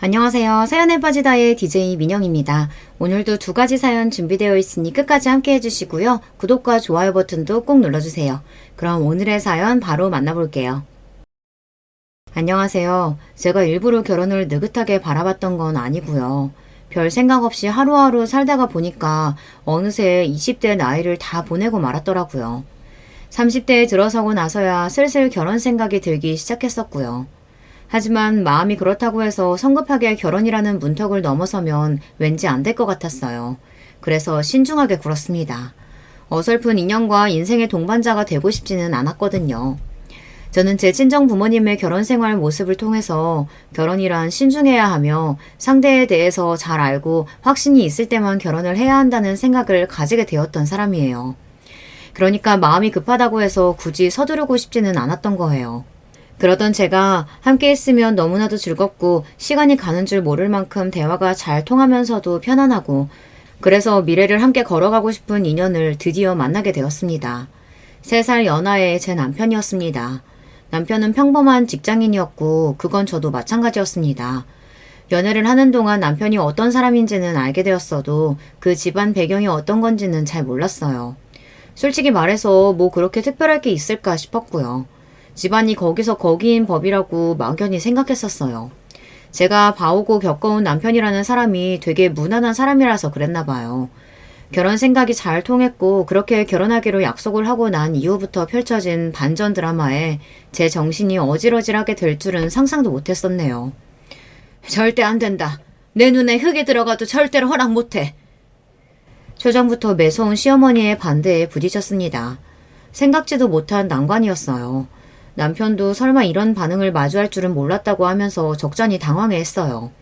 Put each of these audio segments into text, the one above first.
안녕하세요. 사연에 빠지다의 DJ 민영입니다. 오늘도 두 가지 사연 준비되어 있으니 끝까지 함께 해주시고요. 구독과 좋아요 버튼도 꼭 눌러주세요. 그럼 오늘의 사연 바로 만나볼게요. 안녕하세요. 제가 일부러 결혼을 느긋하게 바라봤던 건 아니고요. 별 생각 없이 하루하루 살다가 보니까 어느새 20대 나이를 다 보내고 말았더라고요. 30대에 들어서고 나서야 슬슬 결혼 생각이 들기 시작했었고요. 하지만 마음이 그렇다고 해서 성급하게 결혼이라는 문턱을 넘어서면 왠지 안 될 것 같았어요. 그래서 신중하게 굴었습니다. 어설픈 인연과 인생의 동반자가 되고 싶지는 않았거든요. 저는 제 친정 부모님의 결혼 생활 모습을 통해서 결혼이란 신중해야 하며 상대에 대해서 잘 알고 확신이 있을 때만 결혼을 해야 한다는 생각을 가지게 되었던 사람이에요. 그러니까 마음이 급하다고 해서 굳이 서두르고 싶지는 않았던 거예요. 그러던 제가 함께 있으면 너무나도 즐겁고 시간이 가는 줄 모를 만큼 대화가 잘 통하면서도 편안하고 그래서 미래를 함께 걸어가고 싶은 인연을 드디어 만나게 되었습니다. 3살 연하의 제 남편이었습니다. 남편은 평범한 직장인이었고 그건 저도 마찬가지였습니다. 연애를 하는 동안 남편이 어떤 사람인지는 알게 되었어도 그 집안 배경이 어떤 건지는 잘 몰랐어요. 솔직히 말해서 뭐 그렇게 특별할 게 있을까 싶었고요. 집안이 거기서 거기인 법이라고 막연히 생각했었어요. 제가 봐오고 겪어온 남편이라는 사람이 되게 무난한 사람이라서 그랬나 봐요. 결혼 생각이 잘 통했고 그렇게 결혼하기로 약속을 하고 난 이후부터 펼쳐진 반전 드라마에 제 정신이 어질어질하게 될 줄은 상상도 못했었네요. 절대 안 된다. 내 눈에 흙이 들어가도 절대로 허락 못해. 초장부터 매서운 시어머니의 반대에 부딪혔습니다. 생각지도 못한 난관이었어요. 남편도 설마 이런 반응을 마주할 줄은 몰랐다고 하면서 적잖이 당황해했어요.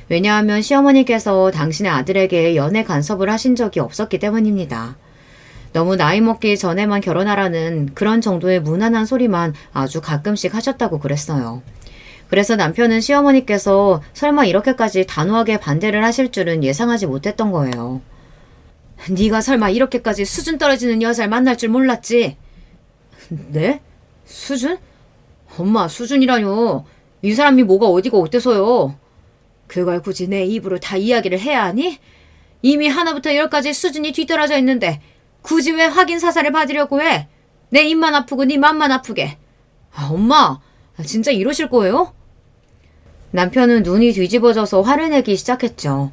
왜냐하면 시어머니께서 당신의 아들에게 연애 간섭을 하신 적이 없었기 때문입니다. 너무 나이 먹기 전에만 결혼하라는 그런 정도의 무난한 소리만 아주 가끔씩 하셨다고 그랬어요. 그래서 남편은 시어머니께서 설마 이렇게까지 단호하게 반대를 하실 줄은 예상하지 못했던 거예요. 네가 설마 이렇게까지 수준 떨어지는 여자를 만날 줄 몰랐지? 네? 수준? 엄마, 수준이라뇨. 이 사람이 뭐가 어디가 어때서요? 그걸 굳이 내 입으로 다 이야기를 해야 하니? 이미 하나부터 10까지 수준이 뒤떨어져 있는데 굳이 왜 확인 사살을 받으려고 해? 내 입만 아프고 네 맘만 아프게. 엄마, 진짜 이러실 거예요? 남편은 눈이 뒤집어져서 화를 내기 시작했죠.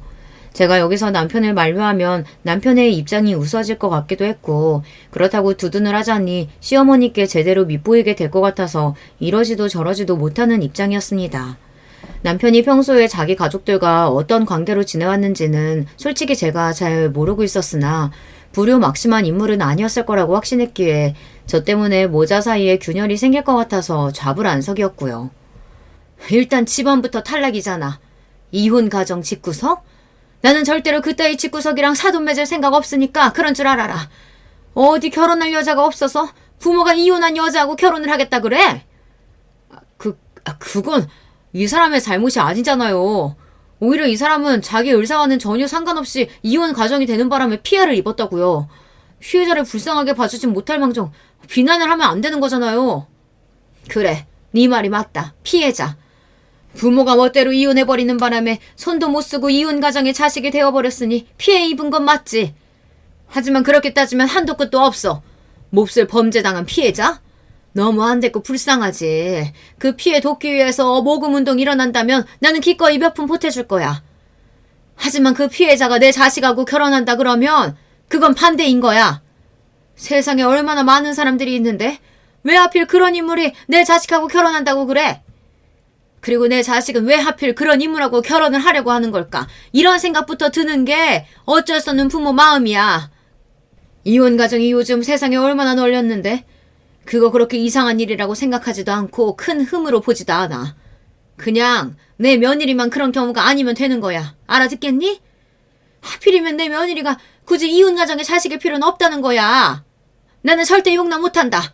제가 여기서 남편을 만류하면 남편의 입장이 우스워질 것 같기도 했고 그렇다고 두둔을 하자니 시어머니께 제대로 밉보이게 될 것 같아서 이러지도 저러지도 못하는 입장이었습니다. 남편이 평소에 자기 가족들과 어떤 관계로 지내왔는지는 솔직히 제가 잘 모르고 있었으나 불효막심한 인물은 아니었을 거라고 확신했기에 저 때문에 모자 사이에 균열이 생길 것 같아서 좌불안석이었고요. 일단 집안부터 탈락이잖아. 이혼 가정 집구석? 나는 절대로 그따위 집구석이랑 사돈 맺을 생각 없으니까 그런 줄 알아라. 어디 결혼할 여자가 없어서 부모가 이혼한 여자하고 결혼을 하겠다 그래? 그건 이 사람의 잘못이 아니잖아요. 오히려 이 사람은 자기 의사와는 전혀 상관없이 이혼 가정이 되는 바람에 피해를 입었다고요. 피해자를 불쌍하게 봐주진 못할 망정 비난을 하면 안 되는 거잖아요. 그래, 네 말이 맞다. 피해자. 부모가 멋대로 이혼해버리는 바람에 손도 못 쓰고 이혼 가정의 자식이 되어버렸으니 피해 입은 건 맞지. 하지만 그렇게 따지면 한도 끝도 없어. 몹쓸 범죄당한 피해자? 너무 안 됐고 불쌍하지. 그 피해 돕기 위해서 모금운동 일어난다면 나는 기꺼이 몇 푼 보태줄 거야. 하지만 그 피해자가 내 자식하고 결혼한다 그러면 그건 반대인 거야. 세상에 얼마나 많은 사람들이 있는데 왜 하필 그런 인물이 내 자식하고 결혼한다고 그래? 그리고 내 자식은 왜 하필 그런 인물하고 결혼을 하려고 하는 걸까? 이런 생각부터 드는 게 어쩔 수 없는 부모 마음이야. 이혼 가정이 요즘 세상에 얼마나 널렸는데 그거 그렇게 이상한 일이라고 생각하지도 않고 큰 흠으로 보지도 않아. 그냥 내 며느리만 그런 경우가 아니면 되는 거야. 알아듣겠니? 하필이면 내 며느리가 굳이 이혼 가정에 자식일 필요는 없다는 거야. 나는 절대 용납 못한다.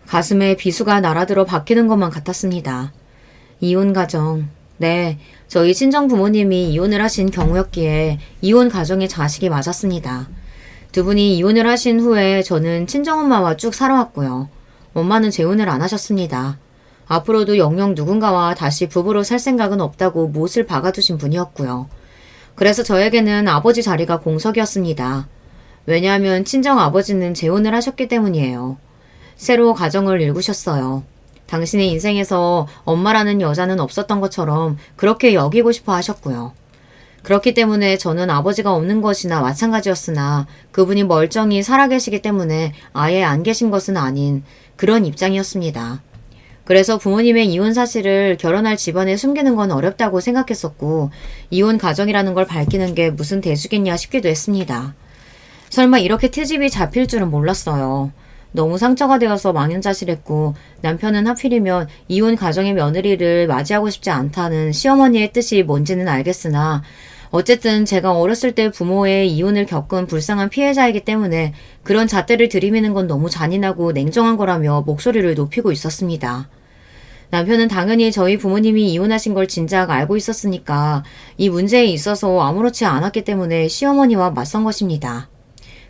가슴에 비수가 날아들어 박히는 것만 같았습니다. 이혼 가정. 네, 저희 친정 부모님이 이혼을 하신 경우였기에 이혼 가정의 자식이 맞았습니다. 두 분이 이혼을 하신 후에 저는 친정엄마와 쭉 살아왔고요. 엄마는 재혼을 안 하셨습니다. 앞으로도 영영 누군가와 다시 부부로 살 생각은 없다고 못을 박아두신 분이었고요. 그래서 저에게는 아버지 자리가 공석이었습니다. 왜냐하면 친정 아버지는 재혼을 하셨기 때문이에요. 새로 가정을 일구셨어요. 당신의 인생에서 엄마라는 여자는 없었던 것처럼 그렇게 여기고 싶어 하셨고요. 그렇기 때문에 저는 아버지가 없는 것이나 마찬가지였으나 그분이 멀쩡히 살아계시기 때문에 아예 안 계신 것은 아닌 그런 입장이었습니다. 그래서 부모님의 이혼 사실을 결혼할 집안에 숨기는 건 어렵다고 생각했었고 이혼 가정이라는 걸 밝히는 게 무슨 대수겠냐 싶기도 했습니다. 설마 이렇게 트집이 잡힐 줄은 몰랐어요. 너무 상처가 되어서 망연자실했고 남편은 하필이면 이혼 가정의 며느리를 맞이하고 싶지 않다는 시어머니의 뜻이 뭔지는 알겠으나 어쨌든 제가 어렸을 때 부모의 이혼을 겪은 불쌍한 피해자이기 때문에 그런 잣대를 들이미는 건 너무 잔인하고 냉정한 거라며 목소리를 높이고 있었습니다. 남편은 당연히 저희 부모님이 이혼하신 걸 진작 알고 있었으니까 이 문제에 있어서 아무렇지 않았기 때문에 시어머니와 맞선 것입니다.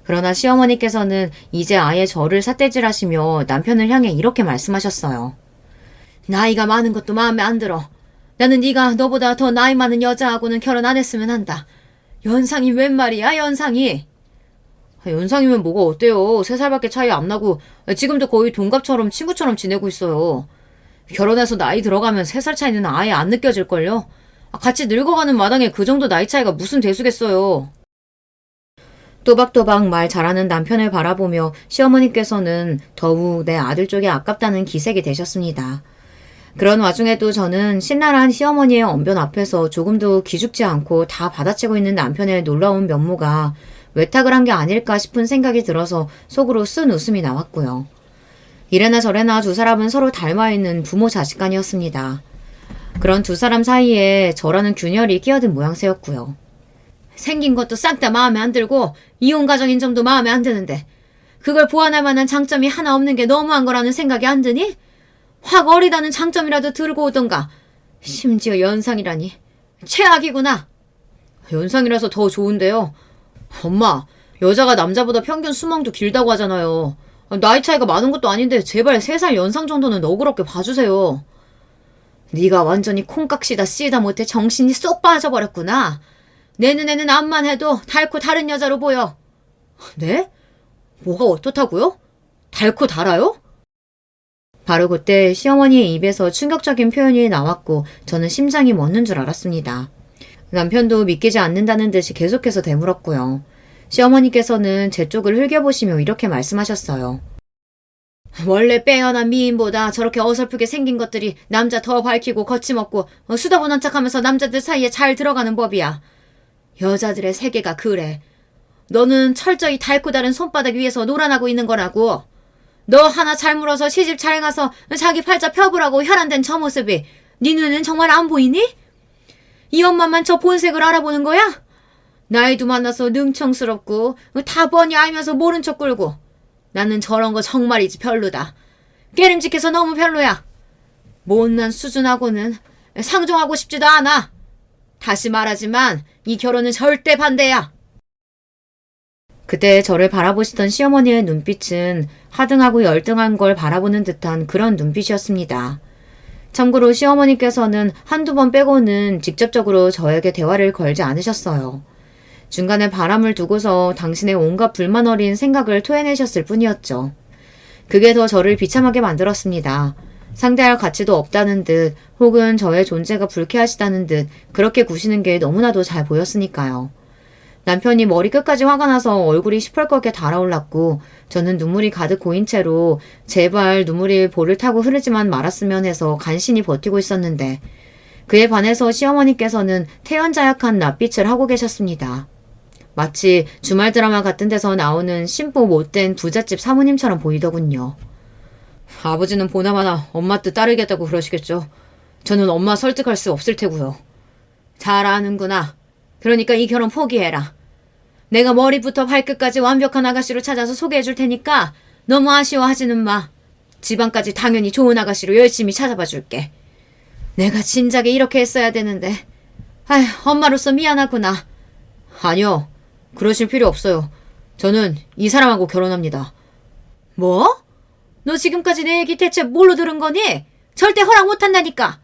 그러나 시어머니께서는 이제 아예 저를 삿대질하시며 남편을 향해 이렇게 말씀하셨어요. 나이가 많은 것도 마음에 안 들어. 나는 네가 너보다 더 나이 많은 여자하고는 결혼 안 했으면 한다. 연상이 웬 말이야, 연상이? 연상이면 뭐가 어때요? 3살밖에 차이 안 나고 지금도 거의 동갑처럼 친구처럼 지내고 있어요. 결혼해서 나이 들어가면 3살 차이는 아예 안 느껴질걸요? 같이 늙어가는 마당에 그 정도 나이 차이가 무슨 대수겠어요. 또박또박 말 잘하는 남편을 바라보며 시어머니께서는 더욱 내 아들 쪽이 아깝다는 기색이 되셨습니다. 그런 와중에도 저는 신랄한 시어머니의 언변 앞에서 조금도 기죽지 않고 다 받아치고 있는 남편의 놀라운 면모가 외탁을 한 게 아닐까 싶은 생각이 들어서 속으로 쓴 웃음이 나왔고요. 이래나 저래나 두 사람은 서로 닮아있는 부모 자식간이었습니다. 그런 두 사람 사이에 저라는 균열이 끼어든 모양새였고요. 생긴 것도 싹 다 마음에 안 들고 이혼 가정인 점도 마음에 안 드는데 그걸 보완할 만한 장점이 하나 없는 게 너무한 거라는 생각이 안 드니? 확 어리다는 장점이라도 들고 오던가. 심지어 연상이라니. 최악이구나. 연상이라서 더 좋은데요. 엄마, 여자가 남자보다 평균 수명도 길다고 하잖아요. 나이 차이가 많은 것도 아닌데 제발 3살 연상 정도는 너그럽게 봐주세요. 네가 완전히 콩깍시다 씨다 못해 정신이 쏙 빠져버렸구나. 내 눈에는 암만 해도 닳고 다른 여자로 보여. 네? 뭐가 어떻다고요? 닳고 달아요? 바로 그때 시어머니의 입에서 충격적인 표현이 나왔고 저는 심장이 멎는 줄 알았습니다. 남편도 믿기지 않는다는 듯이 계속해서 되물었고요. 시어머니께서는 제 쪽을 흘겨보시며 이렇게 말씀하셨어요. 원래 빼어난 미인보다 저렇게 어설프게 생긴 것들이 남자 더 밝히고 거침없고 수다보는 척하면서 남자들 사이에 잘 들어가는 법이야. 여자들의 세계가 그래. 너는 철저히 닳고 다른 손바닥 위에서 놀아나고 있는 거라고. 너 하나 잘 물어서 시집 잘 가서 자기 팔자 펴보라고 혈안된 저 모습이 네 눈에는 정말 안 보이니? 이 엄마만 저 본색을 알아보는 거야? 나이도 많아서 능청스럽고 다 뻔히 알면서 모른 척 굴고 나는 저런 거 정말이지 별로다. 깨름직해서 너무 별로야. 못난 수준하고는 상종하고 싶지도 않아. 다시 말하지만 이 결혼은 절대 반대야. 그때 저를 바라보시던 시어머니의 눈빛은 하등하고 열등한 걸 바라보는 듯한 그런 눈빛이었습니다. 참고로 시어머니께서는 한두 번 빼고는 직접적으로 저에게 대화를 걸지 않으셨어요. 중간에 바람을 두고서 당신의 온갖 불만 어린 생각을 토해내셨을 뿐이었죠. 그게 더 저를 비참하게 만들었습니다. 상대할 가치도 없다는 듯 혹은 저의 존재가 불쾌하시다는 듯 그렇게 구시는 게 너무나도 잘 보였으니까요. 남편이 머리 끝까지 화가 나서 얼굴이 시뻘겋게 달아올랐고 저는 눈물이 가득 고인 채로 제발 눈물이 볼을 타고 흐르지만 말았으면 해서 간신히 버티고 있었는데 그에 반해서 시어머니께서는 태연자약한 낯빛을 하고 계셨습니다. 마치 주말 드라마 같은 데서 나오는 심보 못된 부잣집 사모님처럼 보이더군요. 아버지는 보나마나 엄마 뜻 따르겠다고 그러시겠죠. 저는 엄마 설득할 수 없을 테고요. 잘 아는구나. 그러니까 이 결혼 포기해라. 내가 머리부터 발끝까지 완벽한 아가씨로 찾아서 소개해줄 테니까 너무 아쉬워하지는 마. 집안까지 당연히 좋은 아가씨로 열심히 찾아봐 줄게. 내가 진작에 이렇게 했어야 되는데. 아휴, 엄마로서 미안하구나. 아니요. 그러실 필요 없어요. 저는 이 사람하고 결혼합니다. 뭐? 너 지금까지 내 얘기 대체 뭘로 들은 거니? 절대 허락 못한다니까.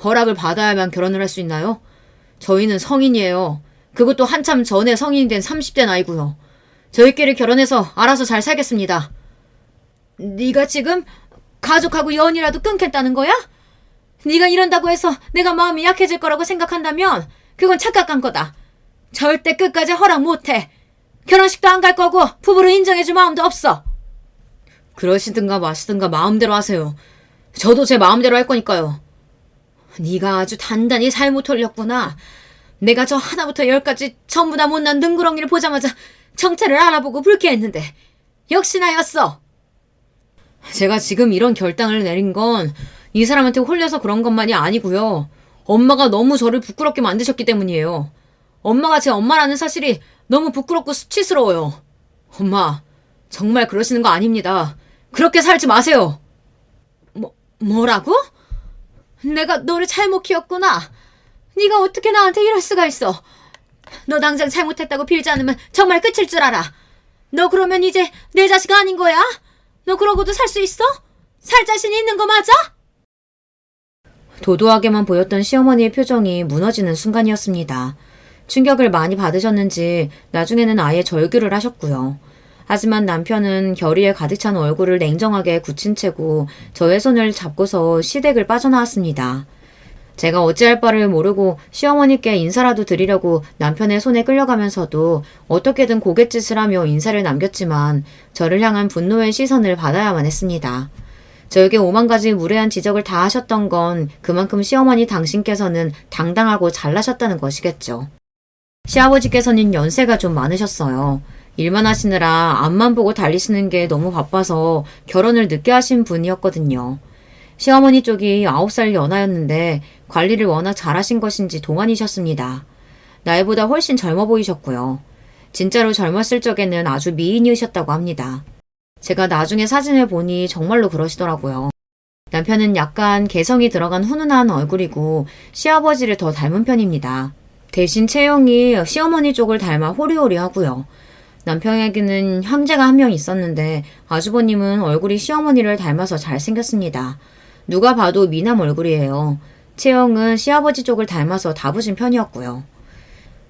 허락을 받아야만 결혼을 할 수 있나요? 저희는 성인이에요. 그것도 한참 전에 성인이 된 30대 나이고요. 저희끼리 결혼해서 알아서 잘 살겠습니다. 네가 지금 가족하고 연이라도 끊겠다는 거야? 네가 이런다고 해서 내가 마음이 약해질 거라고 생각한다면 그건 착각한 거다. 절대 끝까지 허락 못해. 결혼식도 안 갈 거고 부부로 인정해줄 마음도 없어. 그러시든가 마시든가 마음대로 하세요. 저도 제 마음대로 할 거니까요. 네가 아주 단단히 잘못 돌렸구나. 내가 저 하나부터 열까지 전부 다 못난 능구렁이를 보자마자 정체를 알아보고 불쾌했는데 역시 나였어. 제가 지금 이런 결단을 내린 건 이 사람한테 홀려서 그런 것만이 아니고요. 엄마가 너무 저를 부끄럽게 만드셨기 때문이에요. 엄마가 제 엄마라는 사실이 너무 부끄럽고 수치스러워요. 엄마, 정말 그러시는 거 아닙니다. 그렇게 살지 마세요. 뭐라고? 내가 너를 잘못 키웠구나. 네가 어떻게 나한테 이럴 수가 있어. 너 당장 잘못했다고 빌지 않으면 정말 끝일 줄 알아. 너 그러면 이제 내 자식 아닌 거야? 너 그러고도 살 수 있어? 살 자신이 있는 거 맞아? 도도하게만 보였던 시어머니의 표정이 무너지는 순간이었습니다. 충격을 많이 받으셨는지 나중에는 아예 절규를 하셨고요. 하지만 남편은 결의에 가득 찬 얼굴을 냉정하게 굳힌 채고 저의 손을 잡고서 시댁을 빠져나왔습니다. 제가 어찌할 바를 모르고 시어머니께 인사라도 드리려고 남편의 손에 끌려가면서도 어떻게든 고갯짓을 하며 인사를 남겼지만 저를 향한 분노의 시선을 받아야만 했습니다. 저에게 오만 가지 무례한 지적을 다 하셨던 건 그만큼 시어머니 당신께서는 당당하고 잘나셨다는 것이겠죠. 시아버지께서는 연세가 좀 많으셨어요. 일만 하시느라 앞만 보고 달리시는 게 너무 바빠서 결혼을 늦게 하신 분이었거든요. 시어머니 쪽이 9살 연하였는데 관리를 워낙 잘하신 것인지 동안이셨습니다. 나이보다 훨씬 젊어 보이셨고요. 진짜로 젊었을 적에는 아주 미인이셨다고 합니다. 제가 나중에 사진을 보니 정말로 그러시더라고요. 남편은 약간 개성이 들어간 훈훈한 얼굴이고 시아버지를 더 닮은 편입니다. 대신 체형이 시어머니 쪽을 닮아 호리호리하고요. 남편에게는 형제가 한 명 있었는데 아주버님은 얼굴이 시어머니를 닮아서 잘생겼습니다. 누가 봐도 미남 얼굴이에요. 체형은 시아버지 쪽을 닮아서 다부진 편이었고요.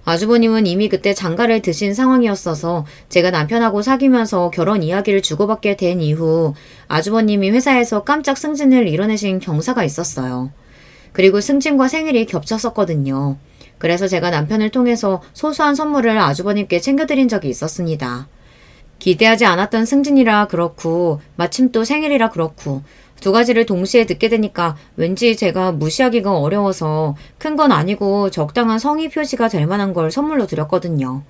아주버님은 이미 그때 장가를 드신 상황이었어서 제가 남편하고 사귀면서 결혼 이야기를 주고받게 된 이후 아주버님이 회사에서 깜짝 승진을 이뤄내신 경사가 있었어요. 그리고 승진과 생일이 겹쳤었거든요. 그래서 제가 남편을 통해서 소소한 선물을 아주버님께 챙겨드린 적이 있었습니다. 기대하지 않았던 승진이라 그렇고 마침 또 생일이라 그렇고 두 가지를 동시에 듣게 되니까 왠지 제가 무시하기가 어려워서 큰 건 아니고 적당한 성의 표시가 될 만한 걸 선물로 드렸거든요.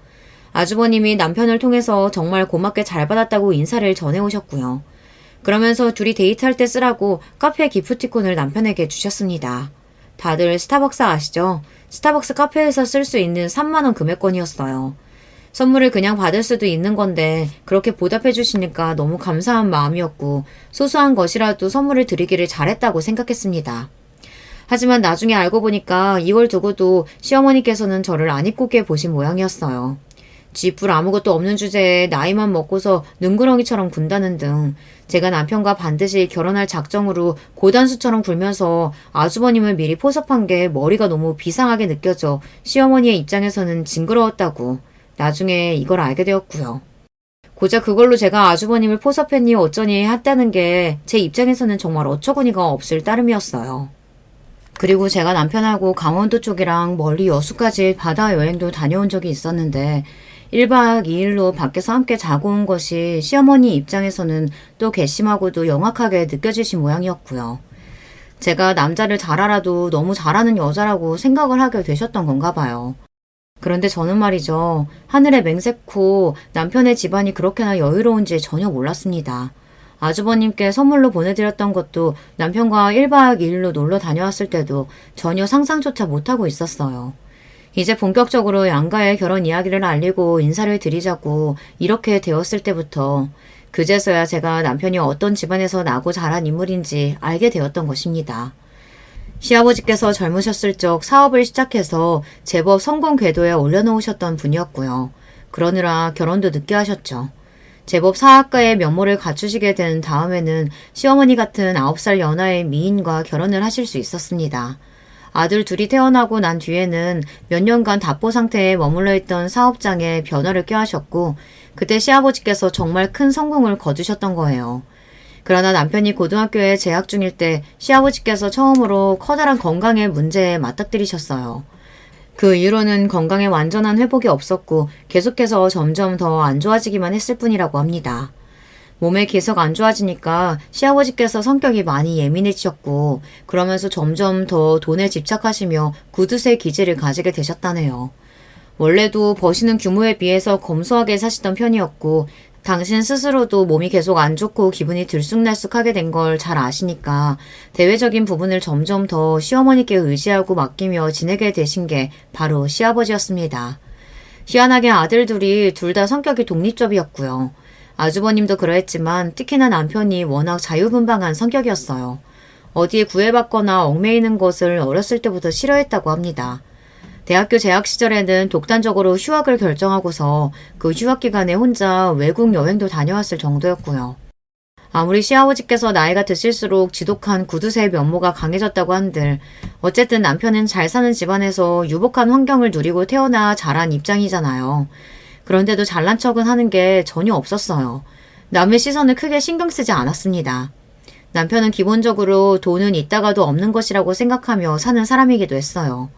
아주버님이 남편을 통해서 정말 고맙게 잘 받았다고 인사를 전해오셨고요. 그러면서 둘이 데이트할 때 쓰라고 카페 기프티콘을 남편에게 주셨습니다. 다들 스타벅스 아시죠? 스타벅스 카페에서 쓸 수 있는 3만원 금액권이었어요. 선물을 그냥 받을 수도 있는 건데 그렇게 보답해 주시니까 너무 감사한 마음이었고 소소한 것이라도 선물을 드리기를 잘했다고 생각했습니다. 하지만 나중에 알고 보니까 이걸 두고도 시어머니께서는 저를 안 이쁘게 보신 모양이었어요. 쥐뿔 아무것도 없는 주제에 나이만 먹고서 능구렁이처럼 군다는 등 제가 남편과 반드시 결혼할 작정으로 고단수처럼 굴면서 아주버님을 미리 포섭한 게 머리가 너무 비상하게 느껴져 시어머니의 입장에서는 징그러웠다고 나중에 이걸 알게 되었고요. 고작 그걸로 제가 아주버님을 포섭했니 어쩌니 했다는 게 제 입장에서는 정말 어처구니가 없을 따름이었어요. 그리고 제가 남편하고 강원도 쪽이랑 멀리 여수까지 바다 여행도 다녀온 적이 있었는데 1박 2일로 밖에서 함께 자고 온 것이 시어머니 입장에서는 또 괘씸하고도 영악하게 느껴지신 모양이었고요. 제가 남자를 잘 알아도 너무 잘하는 여자라고 생각을 하게 되셨던 건가 봐요. 그런데 저는 말이죠. 하늘에 맹세코 남편의 집안이 그렇게나 여유로운지 전혀 몰랐습니다. 아주버님께 선물로 보내드렸던 것도 남편과 1박 2일로 놀러 다녀왔을 때도 전혀 상상조차 못하고 있었어요. 이제 본격적으로 양가의 결혼 이야기를 알리고 인사를 드리자고 이렇게 되었을 때부터 그제서야 제가 남편이 어떤 집안에서 나고 자란 인물인지 알게 되었던 것입니다. 시아버지께서 젊으셨을 적 사업을 시작해서 제법 성공 궤도에 올려놓으셨던 분이었고요. 그러느라 결혼도 늦게 하셨죠. 제법 사학가의 면모를 갖추시게 된 다음에는 시어머니 같은 9살 연하의 미인과 결혼을 하실 수 있었습니다. 아들 둘이 태어나고 난 뒤에는 몇 년간 답보 상태에 머물러 있던 사업장에 변화를 꾀하셨고 그때 시아버지께서 정말 큰 성공을 거두셨던 거예요. 그러나 남편이 고등학교에 재학 중일 때 시아버지께서 처음으로 커다란 건강의 문제에 맞닥뜨리셨어요. 그 이후로는 건강에 완전한 회복이 없었고 계속해서 점점 더 안 좋아지기만 했을 뿐이라고 합니다. 몸에 계속 안 좋아지니까 시아버지께서 성격이 많이 예민해지셨고 그러면서 점점 더 돈에 집착하시며 구두쇠 기질을 가지게 되셨다네요. 원래도 버시는 규모에 비해서 검소하게 사시던 편이었고 당신 스스로도 몸이 계속 안 좋고 기분이 들쑥날쑥하게 된 걸 잘 아시니까 대외적인 부분을 점점 더 시어머니께 의지하고 맡기며 지내게 되신 게 바로 시아버지였습니다. 희한하게 아들 둘이 둘 다 성격이 독립적이었고요. 아주버님도 그러했지만 특히나 남편이 워낙 자유분방한 성격이었어요. 어디에 구애받거나 얽매이는 것을 어렸을 때부터 싫어했다고 합니다. 대학교 재학 시절에는 독단적으로 휴학을 결정하고서 그 휴학 기간에 혼자 외국 여행도 다녀왔을 정도였고요. 아무리 시아버지께서 나이가 드실수록 지독한 구두쇠의 면모가 강해졌다고 한들 어쨌든 남편은 잘 사는 집안에서 유복한 환경을 누리고 태어나 자란 입장이잖아요. 그런데도 잘난 척은 하는 게 전혀 없었어요. 남의 시선을 크게 신경 쓰지 않았습니다. 남편은 기본적으로 돈은 있다가도 없는 것이라고 생각하며 사는 사람이기도 했어요.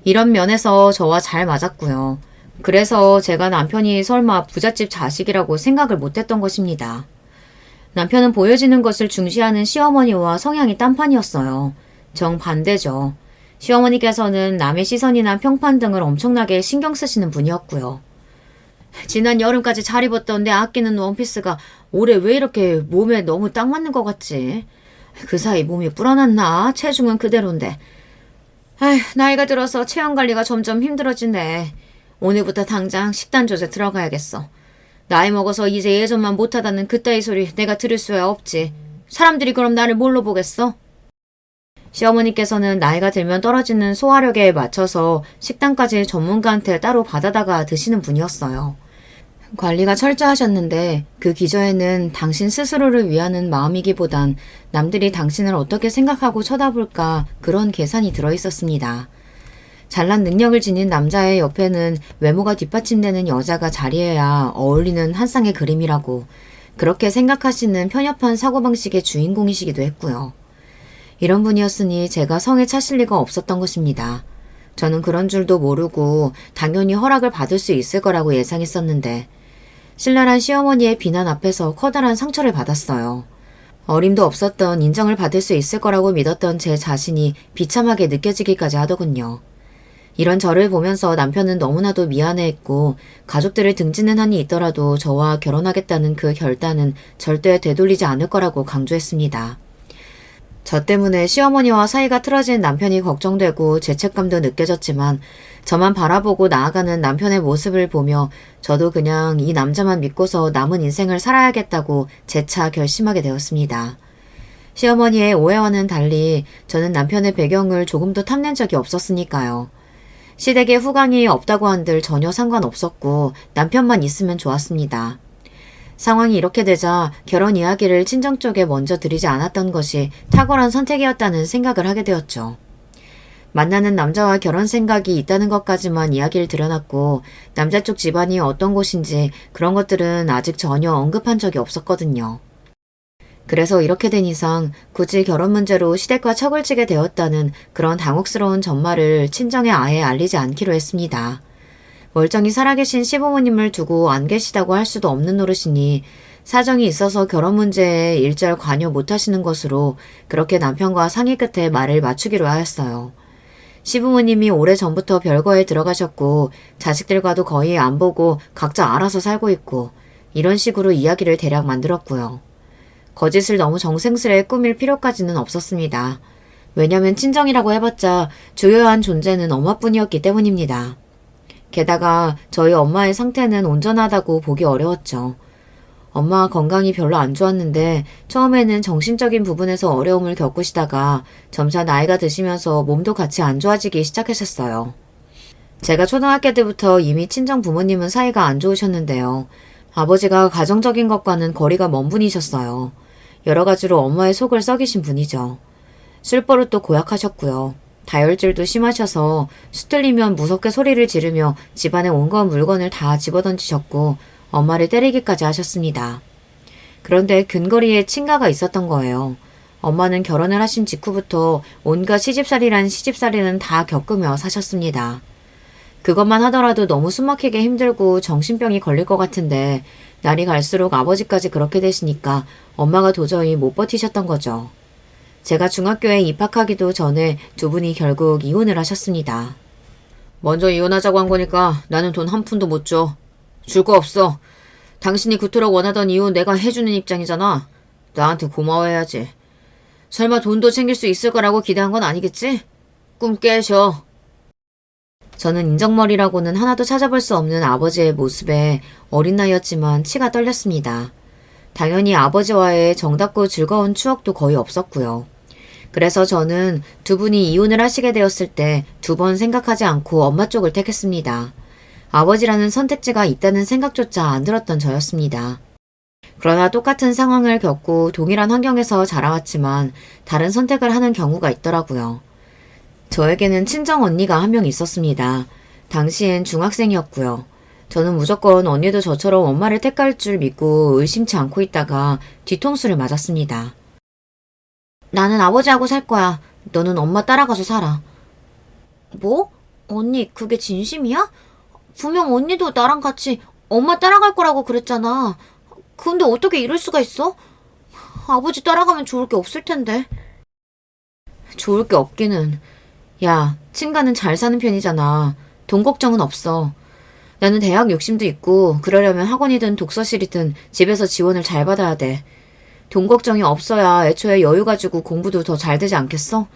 이런 면에서 저와 잘 맞았고요. 그래서 제가 남편이 설마 부잣집 자식이라고 생각을 못했던 것입니다. 남편은 보여지는 것을 중시하는 시어머니와 성향이 딴판이었어요. 정반대죠. 시어머니께서는 남의 시선이나 평판 등을 엄청나게 신경 쓰시는 분이었고요. 지난 여름까지 잘 입었던 내 아끼는 원피스가 올해 왜 이렇게 몸에 너무 딱 맞는 것 같지? 그 사이 몸이 불어났나? 체중은 그대로인데. 아휴, 나이가 들어서 체형 관리가 점점 힘들어지네. 오늘부터 당장 식단 조절 들어가야겠어. 나이 먹어서 이제 예전만 못하다는 그따위 소리 내가 들을 수야 없지. 사람들이 그럼 나를 뭘로 보겠어? 시어머니께서는 나이가 들면 떨어지는 소화력에 맞춰서 식단까지 전문가한테 따로 받아다가 드시는 분이었어요. 관리가 철저하셨는데 그 기저에는 당신 스스로를 위하는 마음이기보단 남들이 당신을 어떻게 생각하고 쳐다볼까 그런 계산이 들어있었습니다. 잘난 능력을 지닌 남자의 옆에는 외모가 뒷받침되는 여자가 자리해야 어울리는 한 쌍의 그림이라고 그렇게 생각하시는 편협한 사고방식의 주인공이시기도 했고요. 이런 분이었으니 제가 성에 차실 리가 없었던 것입니다. 저는 그런 줄도 모르고 당연히 허락을 받을 수 있을 거라고 예상했었는데 신랄한 시어머니의 비난 앞에서 커다란 상처를 받았어요. 어림도 없었던 인정을 받을 수 있을 거라고 믿었던 제 자신이 비참하게 느껴지기까지 하더군요. 이런 저를 보면서 남편은 너무나도 미안해했고 가족들을 등지는 한이 있더라도 저와 결혼하겠다는 그 결단은 절대 되돌리지 않을 거라고 강조했습니다. 저 때문에 시어머니와 사이가 틀어진 남편이 걱정되고 죄책감도 느껴졌지만 저만 바라보고 나아가는 남편의 모습을 보며 저도 그냥 이 남자만 믿고서 남은 인생을 살아야겠다고 재차 결심하게 되었습니다. 시어머니의 오해와는 달리 저는 남편의 배경을 조금도 탐낸 적이 없었으니까요. 시댁에 후광이 없다고 한들 전혀 상관없었고 남편만 있으면 좋았습니다. 상황이 이렇게 되자 결혼 이야기를 친정 쪽에 먼저 드리지 않았던 것이 탁월한 선택이었다는 생각을 하게 되었죠. 만나는 남자와 결혼 생각이 있다는 것까지만 이야기를 드려놨고 남자 쪽 집안이 어떤 곳인지 그런 것들은 아직 전혀 언급한 적이 없었거든요. 그래서 이렇게 된 이상 굳이 결혼 문제로 시댁과 척을 지게 되었다는 그런 당혹스러운 전말을 친정에 아예 알리지 않기로 했습니다. 멀쩡히 살아계신 시부모님을 두고 안 계시다고 할 수도 없는 노릇이니 사정이 있어서 결혼 문제에 일절 관여 못하시는 것으로 그렇게 남편과 상의 끝에 말을 맞추기로 하였어요. 시부모님이 오래전부터 별거에 들어가셨고 자식들과도 거의 안 보고 각자 알아서 살고 있고 이런 식으로 이야기를 대략 만들었고요. 거짓을 너무 정성스레 꾸밀 필요까지는 없었습니다. 왜냐면 친정이라고 해봤자 주요한 존재는 엄마뿐이었기 때문입니다. 게다가 저희 엄마의 상태는 온전하다고 보기 어려웠죠. 엄마 건강이 별로 안 좋았는데 처음에는 정신적인 부분에서 어려움을 겪으시다가 점차 나이가 드시면서 몸도 같이 안 좋아지기 시작하셨어요. 제가 초등학교 때부터 이미 친정 부모님은 사이가 안 좋으셨는데요. 아버지가 가정적인 것과는 거리가 먼 분이셨어요. 여러 가지로 엄마의 속을 썩이신 분이죠. 술버릇도 고약하셨고요. 다혈질도 심하셔서 수틀리면 무섭게 소리를 지르며 집안의 온갖 물건을 다 집어던지셨고 엄마를 때리기까지 하셨습니다. 그런데 근거리에 친가가 있었던 거예요. 엄마는 결혼을 하신 직후부터 온갖 시집살이란 시집살이는 다 겪으며 사셨습니다. 그것만 하더라도 너무 숨막히게 힘들고 정신병이 걸릴 것 같은데 날이 갈수록 아버지까지 그렇게 되시니까 엄마가 도저히 못 버티셨던 거죠. 제가 중학교에 입학하기도 전에 두 분이 결국 이혼을 하셨습니다. 먼저 이혼하자고 한 거니까 나는 돈 한 푼도 못 줘. 줄 거 없어. 당신이 그토록 원하던 이혼 내가 해주는 입장이잖아. 나한테 고마워해야지. 설마 돈도 챙길 수 있을 거라고 기대한 건 아니겠지? 꿈 깨셔. 저는 인정머리라고는 하나도 찾아볼 수 없는 아버지의 모습에 어린 나이였지만 치가 떨렸습니다. 당연히 아버지와의 정답고 즐거운 추억도 거의 없었고요. 그래서 저는 두 분이 이혼을 하시게 되었을 때 두 번 생각하지 않고 엄마 쪽을 택했습니다. 아버지라는 선택지가 있다는 생각조차 안 들었던 저였습니다. 그러나 똑같은 상황을 겪고 동일한 환경에서 자라왔지만 다른 선택을 하는 경우가 있더라고요. 저에게는 친정 언니가 한 명 있었습니다. 당시엔 중학생이었고요. 저는 무조건 언니도 저처럼 엄마를 택할 줄 믿고 의심치 않고 있다가 뒤통수를 맞았습니다. 나는 아버지하고 살 거야. 너는 엄마 따라가서 살아. 뭐? 언니, 그게 진심이야? 분명 언니도 나랑 같이 엄마 따라갈 거라고 그랬잖아. 근데 어떻게 이럴 수가 있어? 아버지 따라가면 좋을 게 없을 텐데. 좋을 게 없기는. 야, 친가는 잘 사는 편이잖아. 돈 걱정은 없어. 나는 대학 욕심도 있고 그러려면 학원이든 독서실이든 집에서 지원을 잘 받아야 돼. 돈 걱정이 없어야 애초에 여유 가지고 공부도 더 잘 되지 않겠어?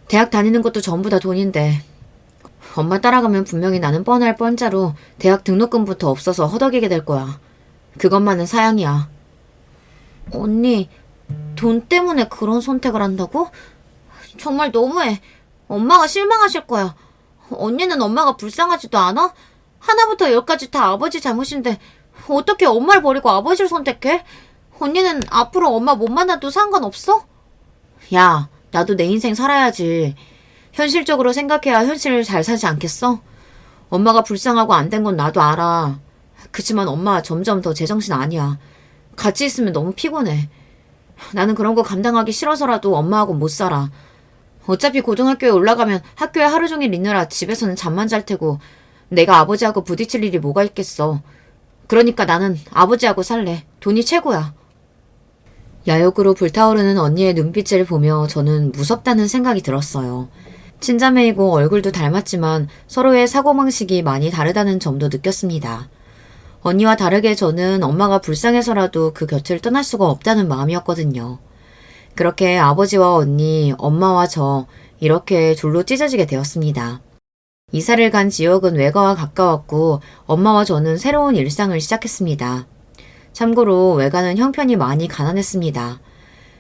대학 다니는 것도 전부 다 돈인데. 엄마 따라가면 분명히 나는 뻔할 뻔자로 대학 등록금부터 없어서 허덕이게 될 거야. 그것만은 사양이야. 언니, 돈 때문에 그런 선택을 한다고? 정말 너무해. 엄마가 실망하실 거야. 언니는 엄마가 불쌍하지도 않아? 하나부터 열까지 다 아버지 잘못인데 어떻게 엄마를 버리고 아버지를 선택해? 언니는 앞으로 엄마 못 만나도 상관없어? 야, 나도 내 인생 살아야지. 현실적으로 생각해야 현실을 잘 살지 않겠어? 엄마가 불쌍하고 안 된 건 나도 알아. 그치만 엄마 점점 더 제정신 아니야. 같이 있으면 너무 피곤해. 나는 그런 거 감당하기 싫어서라도 엄마하고 못 살아. 어차피 고등학교에 올라가면 학교에 하루 종일 있느라 집에서는 잠만 잘 테고 내가 아버지하고 부딪힐 일이 뭐가 있겠어. 그러니까 나는 아버지하고 살래. 돈이 최고야. 야욕으로 불타오르는 언니의 눈빛을 보며 저는 무섭다는 생각이 들었어요. 친자매이고 얼굴도 닮았지만 서로의 사고방식이 많이 다르다는 점도 느꼈습니다. 언니와 다르게 저는 엄마가 불쌍해서라도 그 곁을 떠날 수가 없다는 마음이었거든요. 그렇게 아버지와 언니, 엄마와 저 이렇게 둘로 찢어지게 되었습니다. 이사를 간 지역은 외가와 가까웠고 엄마와 저는 새로운 일상을 시작했습니다. 참고로 외가는 형편이 많이 가난했습니다.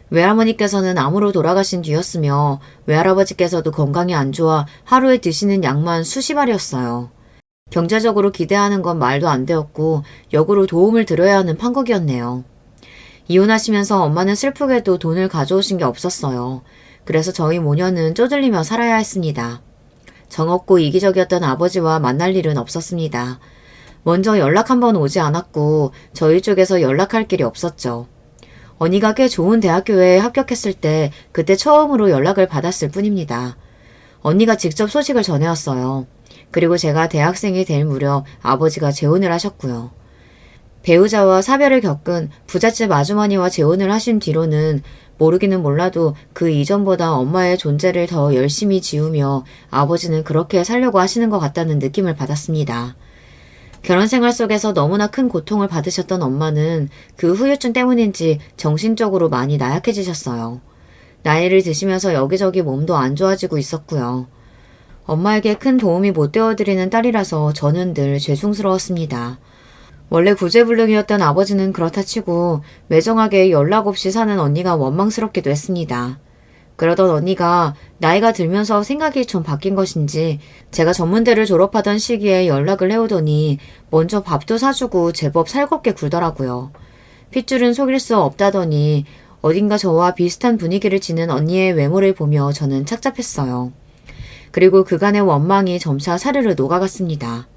외할머니께서는 암으로 돌아가신 뒤였으며 외할아버지께서도 건강이 안 좋아 하루에 드시는 약만 수십 알이었어요. 경제적으로 기대하는 건 말도 안 되었고 역으로 도움을 들어야 하는 판국이었네요. 이혼하시면서 엄마는 슬프게도 돈을 가져오신 게 없었어요. 그래서 저희 모녀는 쪼들리며 살아야 했습니다. 정없고 이기적이었던 아버지와 만날 일은 없었습니다. 먼저 연락 한번 오지 않았고 저희 쪽에서 연락할 길이 없었죠. 언니가 꽤 좋은 대학교에 합격했을 때 그때 처음으로 연락을 받았을 뿐입니다. 언니가 직접 소식을 전해왔어요. 그리고 제가 대학생이 될 무렵 아버지가 재혼을 하셨고요. 배우자와 사별을 겪은 부잣집 아주머니와 재혼을 하신 뒤로는 모르기는 몰라도 그 이전보다 엄마의 존재를 더 열심히 지우며 아버지는 그렇게 살려고 하시는 것 같다는 느낌을 받았습니다. 결혼 생활 속에서 너무나 큰 고통을 받으셨던 엄마는 그 후유증 때문인지 정신적으로 많이 나약해지셨어요. 나이를 드시면서 여기저기 몸도 안 좋아지고 있었고요. 엄마에게 큰 도움이 못 되어드리는 딸이라서 저는 늘 죄송스러웠습니다. 원래 구제불능이었던 아버지는 그렇다 치고 매정하게 연락 없이 사는 언니가 원망스럽기도 했습니다. 그러던 언니가 나이가 들면서 생각이 좀 바뀐 것인지 제가 전문대를 졸업하던 시기에 연락을 해오더니 먼저 밥도 사주고 제법 살겁게 굴더라고요. 핏줄은 속일 수 없다더니 어딘가 저와 비슷한 분위기를 지닌 언니의 외모를 보며 저는 착잡했어요. 그리고 그간의 원망이 점차 사르르 녹아갔습니다.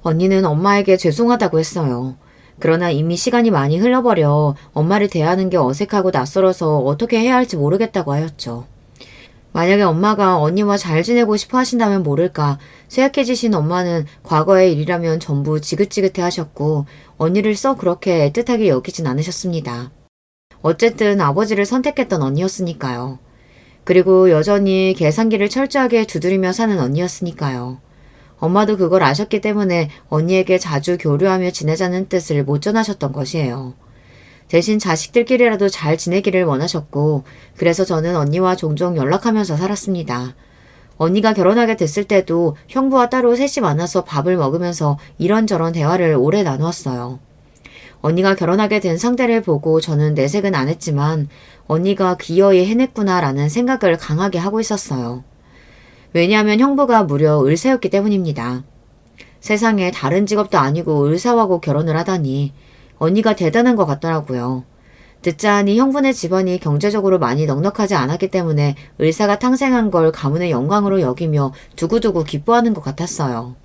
언니는 엄마에게 죄송하다고 했어요. 그러나 이미 시간이 많이 흘러버려 엄마를 대하는 게 어색하고 낯설어서 어떻게 해야 할지 모르겠다고 하였죠. 만약에 엄마가 언니와 잘 지내고 싶어 하신다면 모를까 쇠약해지신 엄마는 과거의 일이라면 전부 지긋지긋해 하셨고 언니를 썩 그렇게 애틋하게 여기진 않으셨습니다. 어쨌든 아버지를 선택했던 언니였으니까요. 그리고 여전히 계산기를 철저하게 두드리며 사는 언니였으니까요. 엄마도 그걸 아셨기 때문에 언니에게 자주 교류하며 지내자는 뜻을 못 전하셨던 것이에요. 대신 자식들끼리라도 잘 지내기를 원하셨고 그래서 저는 언니와 종종 연락하면서 살았습니다. 언니가 결혼하게 됐을 때도 형부와 따로 셋이 만나서 밥을 먹으면서 이런저런 대화를 오래 나누었어요. 언니가 결혼하게 된 상대를 보고 저는 내색은 안 했지만 언니가 기어이 해냈구나라는 생각을 강하게 하고 있었어요. 왜냐하면 형부가 무려 의사였기 때문입니다. 세상에 다른 직업도 아니고 의사하고 결혼을 하다니 언니가 대단한 것 같더라고요. 듣자 하니 형부네 집안이 경제적으로 많이 넉넉하지 않았기 때문에 의사가 탄생한 걸 가문의 영광으로 여기며 두고두고 기뻐하는 것 같았어요.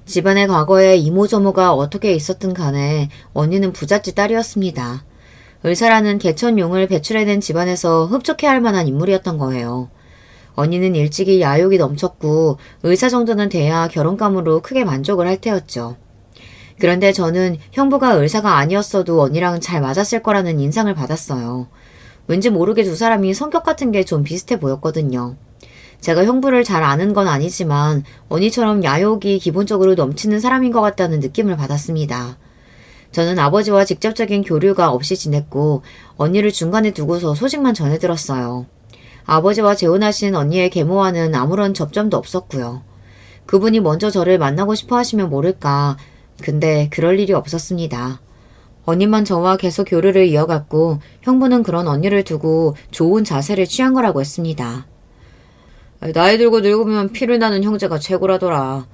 집안의 과거에 이모저모가 어떻게 있었든 간에 언니는 부잣집 딸이었습니다. 의사라는 개천용을 배출해낸 집안에서 흡족해 할 만한 인물이었던 거예요. 언니는 일찍이 야욕이 넘쳤고 의사 정도는 돼야 결혼감으로 크게 만족을 할 테였죠. 그런데 저는 형부가 의사가 아니었어도 언니랑 잘 맞았을 거라는 인상을 받았어요. 왠지 모르게 두 사람이 성격 같은 게 좀 비슷해 보였거든요. 제가 형부를 잘 아는 건 아니지만 언니처럼 야욕이 기본적으로 넘치는 사람인 것 같다는 느낌을 받았습니다. 저는 아버지와 직접적인 교류가 없이 지냈고 언니를 중간에 두고서 소식만 전해들었어요. 아버지와 재혼하신 언니의 계모와는 아무런 접점도 없었고요. 그분이 먼저 저를 만나고 싶어 하시면 모를까. 근데 그럴 일이 없었습니다. 언니만 저와 계속 교류를 이어갔고 형부는 그런 언니를 두고 좋은 자세를 취한 거라고 했습니다. 나이 들고 늙으면 피를 나는 형제가 최고라더라.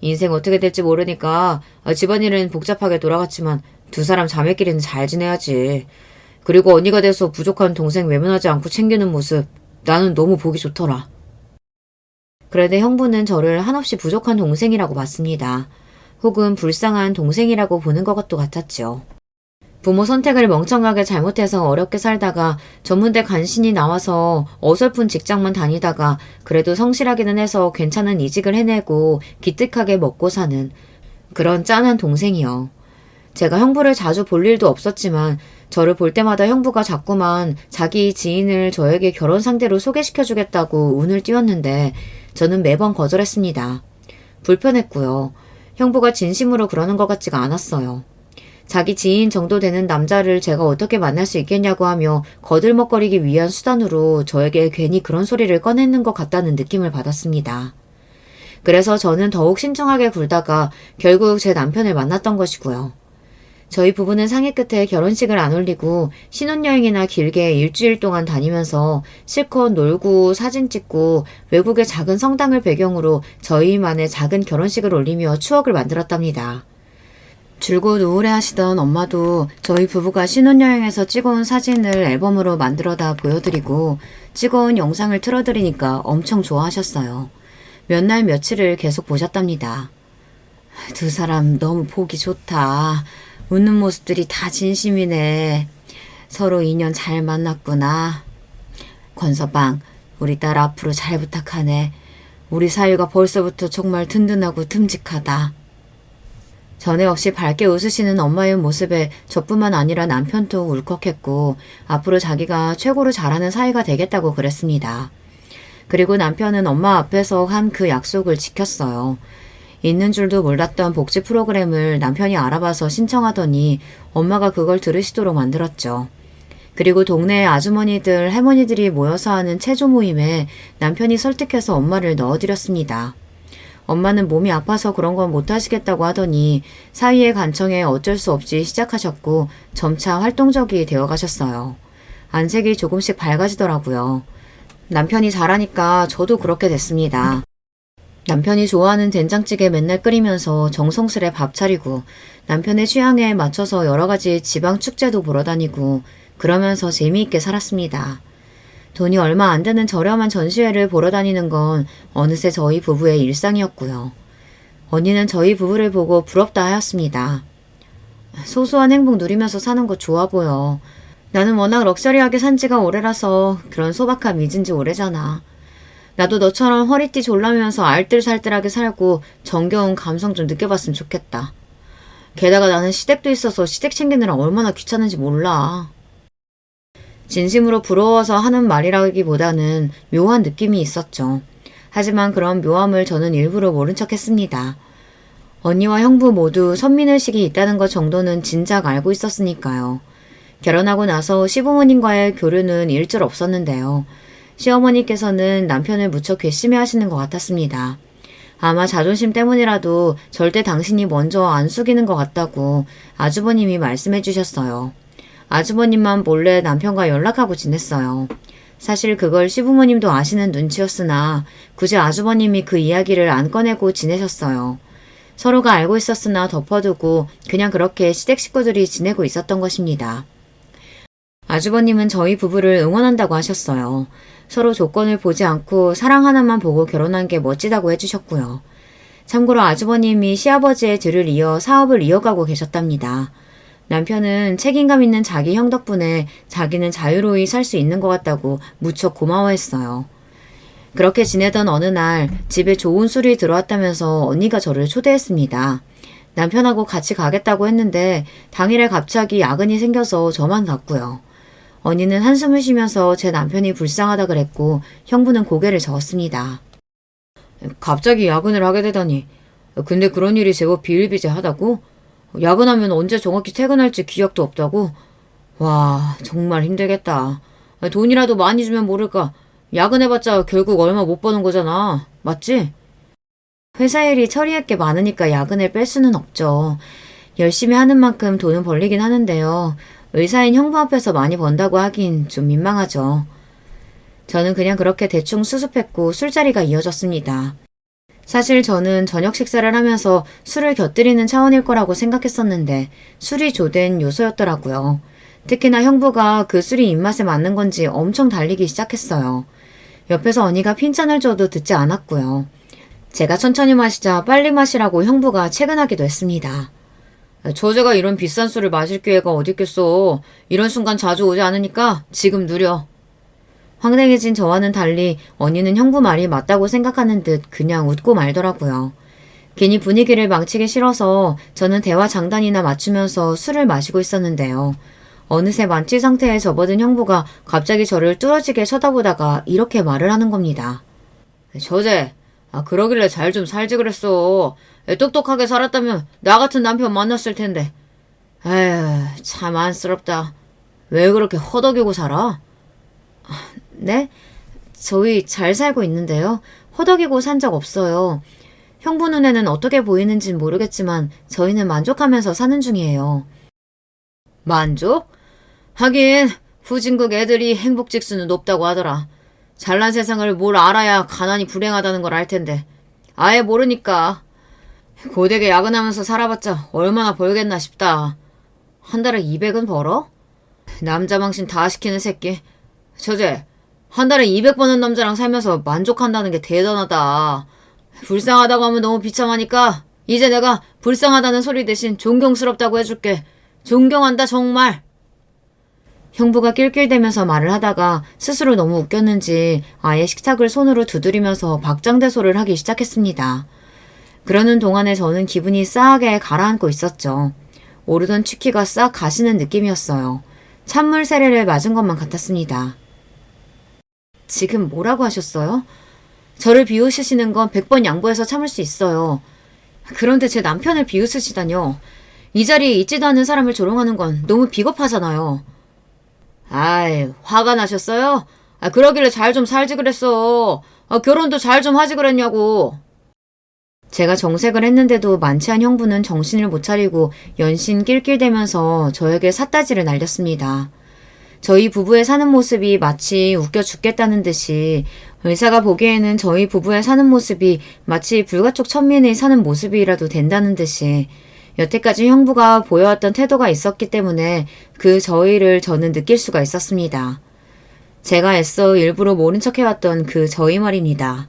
인생 어떻게 될지 모르니까 집안일은 복잡하게 돌아갔지만 두 사람 자매끼리는 잘 지내야지. 그리고 언니가 돼서 부족한 동생 외면하지 않고 챙기는 모습 나는 너무 보기 좋더라. 그런데 형부는 저를 한없이 부족한 동생이라고 봤습니다. 혹은 불쌍한 동생이라고 보는 것도 같았죠. 부모 선택을 멍청하게 잘못해서 어렵게 살다가 전문대 간신히 나와서 어설픈 직장만 다니다가 그래도 성실하기는 해서 괜찮은 이직을 해내고 기특하게 먹고 사는 그런 짠한 동생이요. 제가 형부를 자주 볼 일도 없었지만 저를 볼 때마다 형부가 자꾸만 자기 지인을 저에게 결혼 상대로 소개시켜주겠다고 운을 띄웠는데 저는 매번 거절했습니다. 불편했고요. 형부가 진심으로 그러는 것 같지가 않았어요. 자기 지인 정도 되는 남자를 제가 어떻게 만날 수 있겠냐고 하며 거들먹거리기 위한 수단으로 저에게 괜히 그런 소리를 꺼내는 것 같다는 느낌을 받았습니다. 그래서 저는 더욱 신중하게 굴다가 결국 제 남편을 만났던 것이고요. 저희 부부는 상의 끝에 결혼식을 안 올리고 신혼여행이나 길게 일주일 동안 다니면서 실컷 놀고 사진 찍고 외국의 작은 성당을 배경으로 저희만의 작은 결혼식을 올리며 추억을 만들었답니다. 줄곧 우울해하시던 엄마도 저희 부부가 신혼여행에서 찍어온 사진을 앨범으로 만들어다 보여드리고 찍어온 영상을 틀어드리니까 엄청 좋아하셨어요. 몇 날 며칠을 계속 보셨답니다. 두 사람 너무 보기 좋다. 웃는 모습들이 다 진심이네. 서로 인연 잘 만났구나. 권서방, 우리 딸 앞으로 잘 부탁하네. 우리 사유가 벌써부터 정말 든든하고 듬직하다. 전에 없이 밝게 웃으시는 엄마의 모습에 저뿐만 아니라 남편도 울컥했고 앞으로 자기가 최고로 잘하는 사이가 되겠다고 그랬습니다. 그리고 남편은 엄마 앞에서 한 그 약속을 지켰어요. 있는 줄도 몰랐던 복지 프로그램을 남편이 알아봐서 신청하더니 엄마가 그걸 들으시도록 만들었죠. 그리고 동네의 아주머니들, 할머니들이 모여서 하는 체조 모임에 남편이 설득해서 엄마를 넣어드렸습니다. 엄마는 몸이 아파서 그런 건 못하시겠다고 하더니 사위의 간청에 어쩔 수 없이 시작하셨고 점차 활동적이 되어가셨어요. 안색이 조금씩 밝아지더라고요. 남편이 잘하니까 저도 그렇게 됐습니다. 남편이 좋아하는 된장찌개 맨날 끓이면서 정성스레 밥 차리고 남편의 취향에 맞춰서 여러 가지 지방 축제도 보러 다니고 그러면서 재미있게 살았습니다. 돈이 얼마 안 되는 저렴한 전시회를 보러 다니는 건 어느새 저희 부부의 일상이었고요. 언니는 저희 부부를 보고 부럽다 하였습니다. 소소한 행복 누리면서 사는 거 좋아 보여. 나는 워낙 럭셔리하게 산 지가 오래라서 그런 소박함 잊은 지 오래잖아. 나도 너처럼 허리띠 졸라매면서 알뜰살뜰하게 살고 정겨운 감성 좀 느껴봤으면 좋겠다. 게다가 나는 시댁도 있어서 시댁 챙기느라 얼마나 귀찮은지 몰라. 진심으로 부러워서 하는 말이라기보다는 묘한 느낌이 있었죠. 하지만 그런 묘함을 저는 일부러 모른 척 했습니다. 언니와 형부 모두 선민의식이 있다는 것 정도는 진작 알고 있었으니까요. 결혼하고 나서 시부모님과의 교류는 일절 없었는데요. 시어머니께서는 남편을 무척 괘씸해 하시는 것 같았습니다. 아마 자존심 때문이라도 절대 당신이 먼저 안 숙이는 것 같다고 아주버님이 말씀해 주셨어요. 아주버님만 몰래 남편과 연락하고 지냈어요. 사실 그걸 시부모님도 아시는 눈치였으나 굳이 아주버님이 그 이야기를 안 꺼내고 지내셨어요. 서로가 알고 있었으나 덮어두고 그냥 그렇게 시댁 식구들이 지내고 있었던 것입니다. 아주버님은 저희 부부를 응원한다고 하셨어요. 서로 조건을 보지 않고 사랑 하나만 보고 결혼한 게 멋지다고 해주셨고요. 참고로 아주버님이 시아버지의 뒤를 이어 사업을 이어가고 계셨답니다. 남편은 책임감 있는 자기 형 덕분에 자기는 자유로이 살 수 있는 것 같다고 무척 고마워했어요. 그렇게 지내던 어느 날 집에 좋은 술이 들어왔다면서 언니가 저를 초대했습니다. 남편하고 같이 가겠다고 했는데 당일에 갑자기 야근이 생겨서 저만 갔고요. 언니는 한숨을 쉬면서 제 남편이 불쌍하다 그랬고 형부는 고개를 저었습니다. 갑자기 야근을 하게 되다니. 근데 그런 일이 제법 비일비재하다고? 야근하면 언제 정확히 퇴근할지 기억도 없다고? 와, 정말 힘들겠다. 돈이라도 많이 주면 모를까. 야근해봤자 결국 얼마 못 버는 거잖아. 맞지? 회사 일이 처리할 게 많으니까 야근을 뺄 수는 없죠. 열심히 하는 만큼 돈은 벌리긴 하는데요. 의사인 형부 앞에서 많이 번다고 하긴 좀 민망하죠. 저는 그냥 그렇게 대충 수습했고 술자리가 이어졌습니다. 사실 저는 저녁 식사를 하면서 술을 곁들이는 차원일 거라고 생각했었는데 술이 조된 요소였더라고요. 특히나 형부가 그 술이 입맛에 맞는 건지 엄청 달리기 시작했어요. 옆에서 언니가 핀잔을 줘도 듣지 않았고요. 제가 천천히 마시자 빨리 마시라고 형부가 체근하기도 했습니다. 저제가 이런 비싼 술을 마실 기회가 어딨겠어. 이런 순간 자주 오지 않으니까 지금 누려. 황당해진 저와는 달리 언니는 형부 말이 맞다고 생각하는 듯 그냥 웃고 말더라고요. 괜히 분위기를 망치기 싫어서 저는 대화 장단이나 맞추면서 술을 마시고 있었는데요. 어느새 만취 상태에 접어든 형부가 갑자기 저를 뚫어지게 쳐다보다가 이렇게 말을 하는 겁니다. 저제, 그러길래 잘 좀 살지 그랬어. 똑똑하게 살았다면 나 같은 남편 만났을 텐데. 에휴, 참 안쓰럽다. 왜 그렇게 허덕이고 살아? 네? 저희 잘 살고 있는데요. 허덕이고 산 적 없어요. 형부 눈에는 어떻게 보이는진 모르겠지만 저희는 만족하면서 사는 중이에요. 만족? 하긴 후진국 애들이 행복 지수는 높다고 하더라. 잘난 세상을 뭘 알아야 가난이 불행하다는 걸 알 텐데. 아예 모르니까. 고되게 야근하면서 살아봤자 얼마나 벌겠나 싶다. 한 달에 200은 벌어? 남자 망신 다 시키는 새끼. 저제, 한 달에 200 버는 남자랑 살면서 만족한다는 게 대단하다. 불쌍하다고 하면 너무 비참하니까 이제 내가 불쌍하다는 소리 대신 존경스럽다고 해줄게. 존경한다 정말. 형부가 낄낄대면서 말을 하다가 스스로 너무 웃겼는지 아예 식탁을 손으로 두드리면서 박장대소를 하기 시작했습니다. 그러는 동안에 저는 기분이 싸하게 가라앉고 있었죠. 오르던 취기가 싹 가시는 느낌이었어요. 찬물 세례를 맞은 것만 같았습니다. 지금 뭐라고 하셨어요? 저를 비웃으시는 건 100번 양보해서 참을 수 있어요. 그런데 제 남편을 비웃으시다뇨. 이 자리에 있지도 않은 사람을 조롱하는 건 너무 비겁하잖아요. 아이, 화가 나셨어요? 그러길래 잘 좀 살지 그랬어. 결혼도 잘 좀 하지 그랬냐고. 제가 정색을 했는데도 만취한 형부는 정신을 못 차리고 연신 낄낄대면서 저에게 삿다지를 날렸습니다. 저희 부부의 사는 모습이 마치 웃겨 죽겠다는 듯이 의사가 보기에는 저희 부부의 사는 모습이 마치 불가촉 천민이 사는 모습이라도 된다는 듯이 여태까지 형부가 보여왔던 태도가 있었기 때문에 그 저희를 저는 느낄 수가 있었습니다. 제가 애써 일부러 모른 척 해왔던 그 저희 말입니다.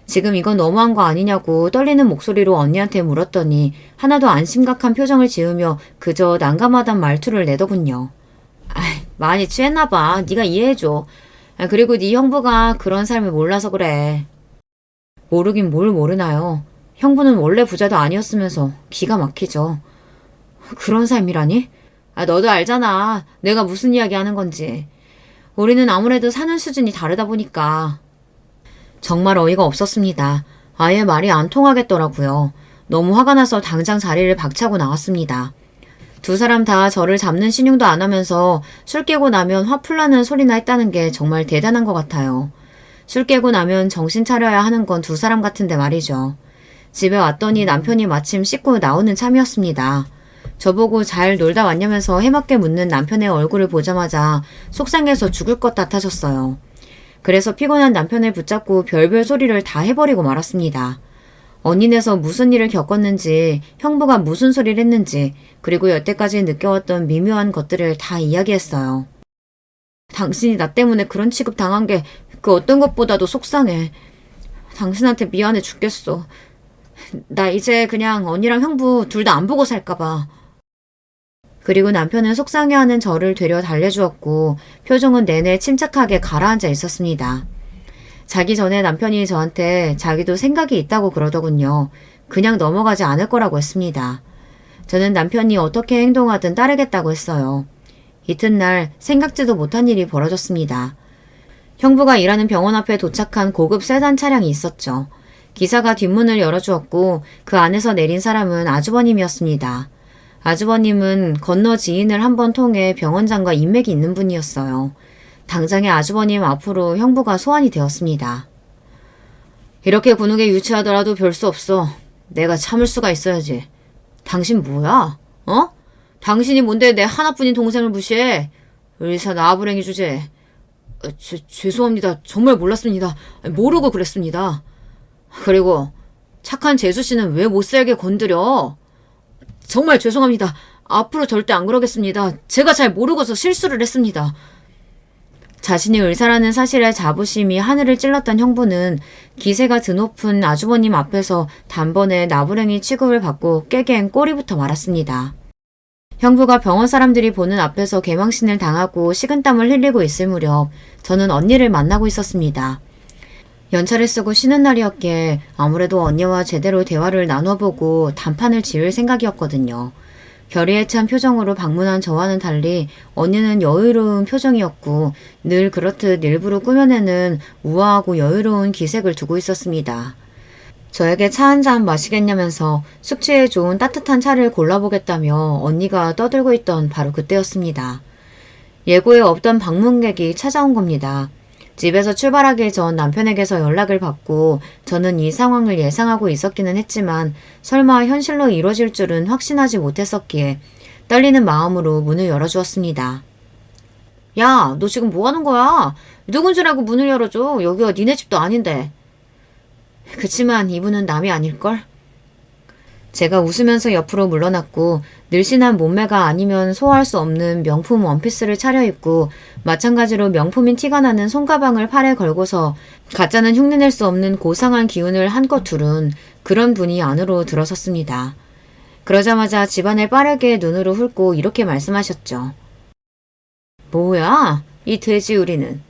지금 이건 너무한 거 아니냐고 떨리는 목소리로 언니한테 물었더니 하나도 안 심각한 표정을 지으며 그저 난감하단 말투를 내더군요. 많이 취했나 봐. 네가 이해해줘. 그리고 네 형부가 그런 삶을 몰라서 그래. 모르긴 뭘 모르나요. 형부는 원래 부자도 아니었으면서 기가 막히죠. 그런 삶이라니? 너도 알잖아. 내가 무슨 이야기 하는 건지. 우리는 아무래도 사는 수준이 다르다 보니까. 정말 어이가 없었습니다. 아예 말이 안 통하겠더라고요. 너무 화가 나서 당장 자리를 박차고 나왔습니다. 두 사람 다 저를 잡는 신용도 안 하면서 술 깨고 나면 화풀 나는 소리나 했다는 게 정말 대단한 것 같아요. 술 깨고 나면 정신 차려야 하는 건 두 사람 같은데 말이죠. 집에 왔더니 남편이 마침 씻고 나오는 참이었습니다. 저보고 잘 놀다 왔냐면서 해맑게 묻는 남편의 얼굴을 보자마자 속상해서 죽을 것 같아졌어요. 그래서 피곤한 남편을 붙잡고 별별 소리를 다 해버리고 말았습니다. 언니네서 무슨 일을 겪었는지, 형부가 무슨 소리를 했는지, 그리고 여태까지 느껴왔던 미묘한 것들을 다 이야기했어요. 당신이 나 때문에 그런 취급 당한 게 그 어떤 것보다도 속상해. 당신한테 미안해 죽겠어. 나 이제 그냥 언니랑 형부 둘 다 안 보고 살까봐. 그리고 남편은 속상해하는 저를 되려 달래주었고 표정은 내내 침착하게 가라앉아 있었습니다. 자기 전에 남편이 저한테 자기도 생각이 있다고 그러더군요. 그냥 넘어가지 않을 거라고 했습니다. 저는 남편이 어떻게 행동하든 따르겠다고 했어요. 이튿날 생각지도 못한 일이 벌어졌습니다. 형부가 일하는 병원 앞에 도착한 고급 세단 차량이 있었죠. 기사가 뒷문을 열어주었고 그 안에서 내린 사람은 아주버님이었습니다. 아주버님은 건너 지인을 한번 통해 병원장과 인맥이 있는 분이었어요. 당장의 아주버님 앞으로 형부가 소환이 되었습니다. 이렇게 군우게 유치하더라도 별 수 없어. 내가 참을 수가 있어야지. 당신 뭐야? 어? 당신이 뭔데 내 하나뿐인 동생을 무시해? 의사 나부랭이 주제. 죄송합니다. 정말 몰랐습니다. 모르고 그랬습니다. 그리고 착한 재수씨는 왜 못살게 건드려? 정말 죄송합니다. 앞으로 절대 안 그러겠습니다. 제가 잘 모르고서 실수를 했습니다. 자신이 의사라는 사실에 자부심이 하늘을 찔렀던 형부는 기세가 드높은 아주버님 앞에서 단번에 나부랭이 취급을 받고 깨갱 꼬리부터 말았습니다. 형부가 병원 사람들이 보는 앞에서 개망신을 당하고 식은땀을 흘리고 있을 무렵 저는 언니를 만나고 있었습니다. 연차를 쓰고 쉬는 날이었기에 아무래도 언니와 제대로 대화를 나눠보고 단판을 지을 생각이었거든요. 결의에 찬 표정으로 방문한 저와는 달리 언니는 여유로운 표정이었고 늘 그렇듯 일부러 꾸며내는 우아하고 여유로운 기색을 두고 있었습니다. 저에게 차 한 잔 마시겠냐면서 숙취에 좋은 따뜻한 차를 골라보겠다며 언니가 떠들고 있던 바로 그때였습니다. 예고에 없던 방문객이 찾아온 겁니다. 집에서 출발하기 전 남편에게서 연락을 받고 저는 이 상황을 예상하고 있었기는 했지만 설마 현실로 이뤄질 줄은 확신하지 못했었기에 떨리는 마음으로 문을 열어주었습니다. 야, 너 지금 뭐 하는 거야? 누군 줄 알고 문을 열어줘. 여기가 니네 집도 아닌데. 그치만 이분은 남이 아닐걸? 제가 웃으면서 옆으로 물러났고 늘씬한 몸매가 아니면 소화할 수 없는 명품 원피스를 차려입고 마찬가지로 명품인 티가 나는 손가방을 팔에 걸고서 가짜는 흉내낼 수 없는 고상한 기운을 한껏 두른 그런 분이 안으로 들어섰습니다. 그러자마자 집안을 빠르게 눈으로 훑고 이렇게 말씀하셨죠. 뭐야? 이 돼지우리는.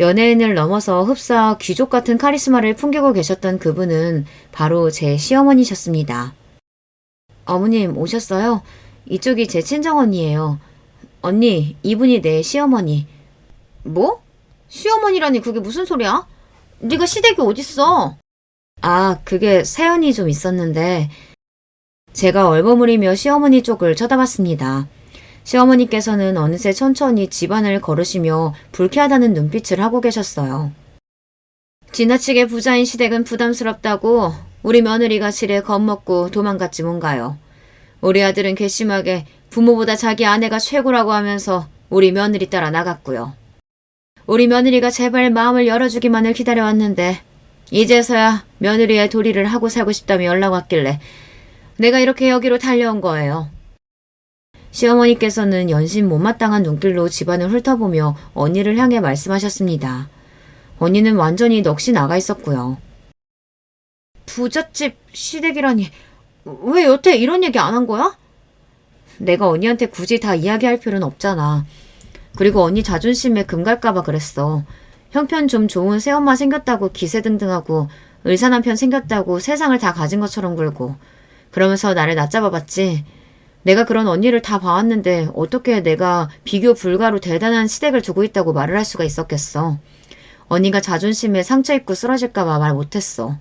연예인을 넘어서 흡사 귀족 같은 카리스마를 풍기고 계셨던 그분은 바로 제 시어머니셨습니다. 어머님 오셨어요? 이쪽이 제 친정언니예요. 언니, 이분이 내 시어머니. 뭐? 시어머니라니 그게 무슨 소리야? 네가 시댁이 어딨어? 아, 그게 사연이 좀 있었는데 제가 얼버무리며 시어머니 쪽을 쳐다봤습니다. 시어머니께서는 어느새 천천히 집안을 걸으시며 불쾌하다는 눈빛을 하고 계셨어요. 지나치게 부자인 시댁은 부담스럽다고 우리 며느리가 지레 겁먹고 도망갔지 뭔가요. 우리 아들은 괘씸하게 부모보다 자기 아내가 최고라고 하면서 우리 며느리 따라 나갔고요. 우리 며느리가 제발 마음을 열어주기만을 기다려왔는데 이제서야 며느리의 도리를 하고 살고 싶다며 연락 왔길래 내가 이렇게 여기로 달려온 거예요. 시어머니께서는 연신 못마땅한 눈길로 집안을 훑어보며 언니를 향해 말씀하셨습니다. 언니는 완전히 넋이 나가 있었고요. 부잣집 시댁이라니 왜 여태 이런 얘기 안 한 거야? 내가 언니한테 굳이 다 이야기할 필요는 없잖아. 그리고 언니 자존심에 금 갈까봐 그랬어. 형편 좀 좋은 새엄마 생겼다고 기세등등하고 의사 남편 생겼다고 세상을 다 가진 것처럼 굴고 그러면서 나를 낮잡아봤지. 내가 그런 언니를 다 봐왔는데 어떻게 내가 비교 불가로 대단한 시댁을 두고 있다고 말을 할 수가 있었겠어. 언니가 자존심에 상처 입고 쓰러질까봐 말 못했어.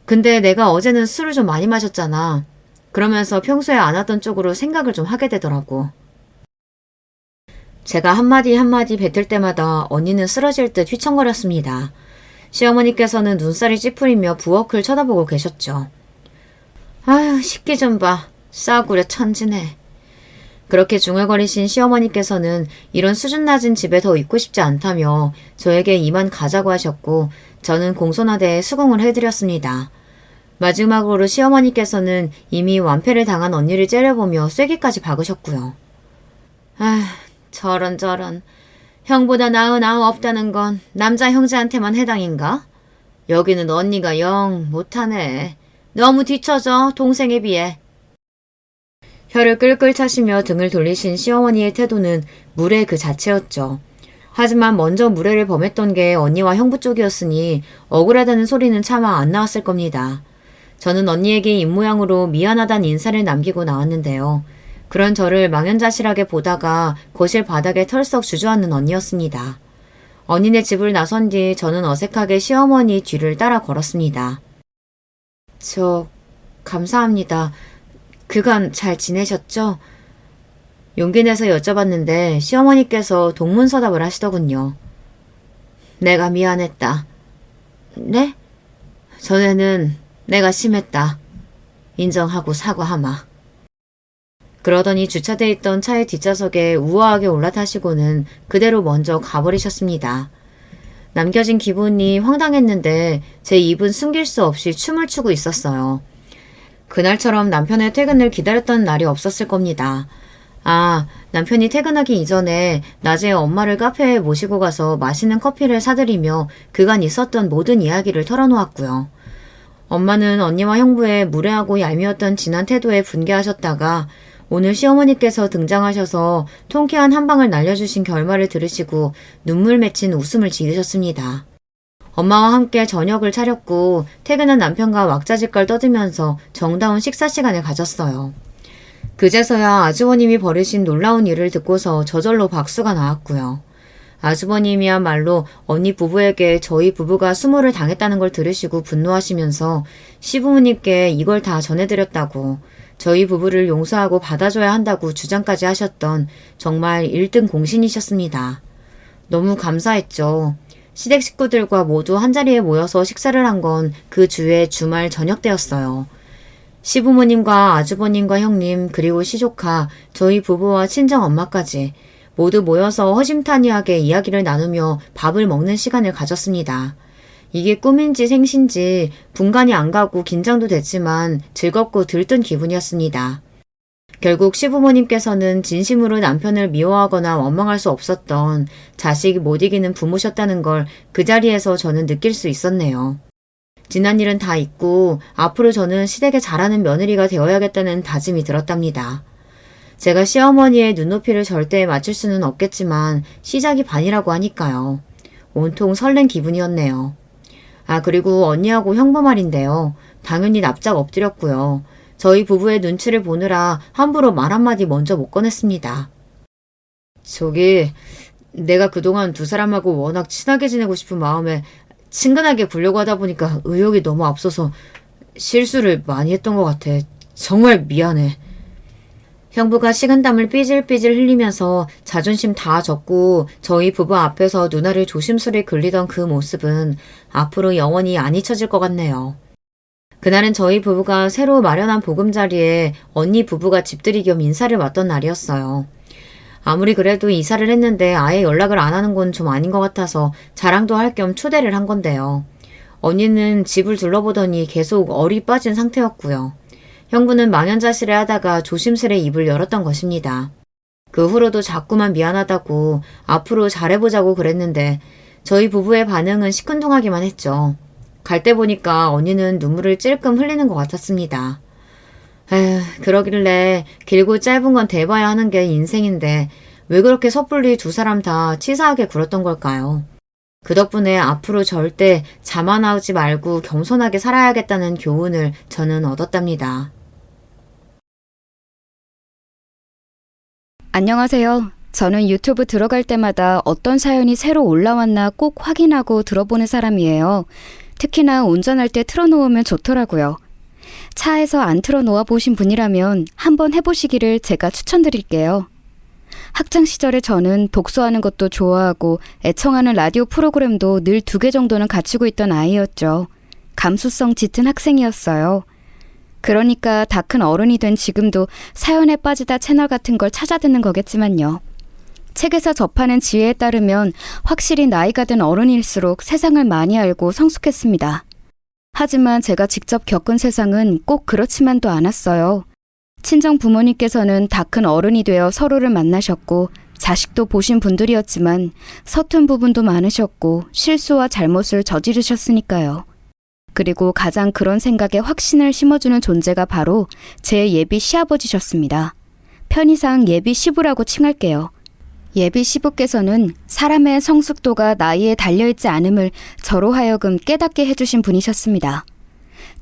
근데 내가 어제는 술을 좀 많이 마셨잖아. 그러면서 평소에 안 하던 쪽으로 생각을 좀 하게 되더라고. 제가 한마디 한마디 뱉을 때마다 언니는 쓰러질 듯 휘청거렸습니다. 시어머니께서는 눈살이 찌푸리며 부엌을 쳐다보고 계셨죠. 아휴, 식기 좀 봐. 싸구려 천지네. 그렇게 중얼거리신 시어머니께서는 이런 수준 낮은 집에 더 있고 싶지 않다며 저에게 이만 가자고 하셨고 저는 공손하되 수긍을 해드렸습니다. 마지막으로 시어머니께서는 이미 완패를 당한 언니를 째려보며 쐐기까지 박으셨고요. 아, 저런. 형보다 나은 아우 없다는 건 남자 형제한테만 해당인가? 여기는 언니가 영 못하네. 너무 뒤처져, 동생에 비해. 혀를 끌끌 차시며 등을 돌리신 시어머니의 태도는 무례 그 자체였죠. 하지만 먼저 무례를 범했던 게 언니와 형부 쪽이었으니 억울하다는 소리는 차마 안 나왔을 겁니다. 저는 언니에게 입모양으로 미안하단 인사를 남기고 나왔는데요. 그런 저를 망연자실하게 보다가 거실 바닥에 털썩 주저앉는 언니였습니다. 언니네 집을 나선 뒤 저는 어색하게 시어머니 뒤를 따라 걸었습니다. 감사합니다. 그간 잘 지내셨죠? 용기 내서 여쭤봤는데 시어머니께서 동문서답을 하시더군요. 내가 미안했다. 네? 전에는 내가 심했다. 인정하고 사과하마. 그러더니 주차돼 있던 차의 뒷좌석에 우아하게 올라타시고는 그대로 먼저 가버리셨습니다. 남겨진 기분이 황당했는데 제 입은 숨길 수 없이 춤을 추고 있었어요. 그날처럼 남편의 퇴근을 기다렸던 날이 없었을 겁니다. 아, 남편이 퇴근하기 이전에 낮에 엄마를 카페에 모시고 가서 맛있는 커피를 사드리며 그간 있었던 모든 이야기를 털어놓았고요. 엄마는 언니와 형부의 무례하고 얄미웠던 지난 태도에 분개하셨다가 오늘 시어머니께서 등장하셔서 통쾌한 한 방을 날려주신 결말을 들으시고 눈물 맺힌 웃음을 지으셨습니다. 엄마와 함께 저녁을 차렸고 퇴근한 남편과 왁자지껄 떠들면서 정다운 식사 시간을 가졌어요. 그제서야 아주버님이 벌이신 놀라운 일을 듣고서 저절로 박수가 나왔고요. 아주버님이야말로 언니 부부에게 저희 부부가 수모를 당했다는 걸 들으시고 분노하시면서 시부모님께 이걸 다 전해드렸다고 저희 부부를 용서하고 받아줘야 한다고 주장까지 하셨던 정말 1등 공신이셨습니다. 너무 감사했죠. 시댁 식구들과 모두 한자리에 모여서 식사를 한 건 그 주의 주말 저녁 때였어요. 시부모님과 아주버님과 형님 그리고 시조카, 저희 부부와 친정엄마까지 모두 모여서 허심탄회하게 이야기를 나누며 밥을 먹는 시간을 가졌습니다. 이게 꿈인지 생신지 분간이 안 가고 긴장도 됐지만 즐겁고 들뜬 기분이었습니다. 결국 시부모님께서는 진심으로 남편을 미워하거나 원망할 수 없었던 자식이 못 이기는 부모셨다는 걸 그 자리에서 저는 느낄 수 있었네요. 지난 일은 다 잊고 앞으로 저는 시댁에 잘하는 며느리가 되어야겠다는 다짐이 들었답니다. 제가 시어머니의 눈높이를 절대 맞출 수는 없겠지만 시작이 반이라고 하니까요. 온통 설렌 기분이었네요. 아, 그리고 언니하고 형부 말인데요. 당연히 납작 엎드렸고요. 저희 부부의 눈치를 보느라 함부로 말 한마디 먼저 못 꺼냈습니다. 내가 그동안 두 사람하고 워낙 친하게 지내고 싶은 마음에 친근하게 굴려고 하다 보니까 의욕이 너무 앞서서 실수를 많이 했던 것 같아. 정말 미안해. 형부가 식은땀을 삐질삐질 흘리면서 자존심 다 젖고 저희 부부 앞에서 누나를 조심스레 굴리던 그 모습은 앞으로 영원히 안 잊혀질 것 같네요. 그날은 저희 부부가 새로 마련한 보금자리에 언니 부부가 집들이 겸 인사를 왔던 날이었어요. 아무리 그래도 이사를 했는데 아예 연락을 안 하는 건 좀 아닌 것 같아서 자랑도 할 겸 초대를 한 건데요. 언니는 집을 둘러보더니 계속 얼이 빠진 상태였고요. 형부는 망연자실해 하다가 조심스레 입을 열었던 것입니다. 그 후로도 자꾸만 미안하다고 앞으로 잘해보자고 그랬는데 저희 부부의 반응은 시큰둥하기만 했죠. 갈 때 보니까 언니는 눈물을 찔끔 흘리는 것 같았습니다. 에휴, 그러길래 길고 짧은 건 대봐야 하는 게 인생인데 왜 그렇게 섣불리 두 사람 다 치사하게 굴었던 걸까요? 그 덕분에 앞으로 절대 자만하지 말고 겸손하게 살아야겠다는 교훈을 저는 얻었답니다. 안녕하세요. 저는 유튜브 들어갈 때마다 어떤 사연이 새로 올라왔나 꼭 확인하고 들어보는 사람이에요. 특히나 운전할 때 틀어놓으면 좋더라고요. 차에서 안 틀어놓아 보신 분이라면 한번 해보시기를 제가 추천드릴게요. 학창 시절에 저는 독서하는 것도 좋아하고 애청하는 라디오 프로그램도 늘 2개 정도는 갖추고 있던 아이였죠. 감수성 짙은 학생이었어요. 그러니까 다 큰 어른이 된 지금도 사연에 빠지다 채널 같은 걸 찾아 듣는 거겠지만요. 책에서 접하는 지혜에 따르면 확실히 나이가 든 어른일수록 세상을 많이 알고 성숙했습니다. 하지만 제가 직접 겪은 세상은 꼭 그렇지만도 않았어요. 친정 부모님께서는 다 큰 어른이 되어 서로를 만나셨고 자식도 보신 분들이었지만 서툰 부분도 많으셨고 실수와 잘못을 저지르셨으니까요. 그리고 가장 그런 생각에 확신을 심어주는 존재가 바로 제 예비 시아버지셨습니다. 편의상 예비 시부라고 칭할게요. 예비 시부께서는 사람의 성숙도가 나이에 달려있지 않음을 저로 하여금 깨닫게 해주신 분이셨습니다.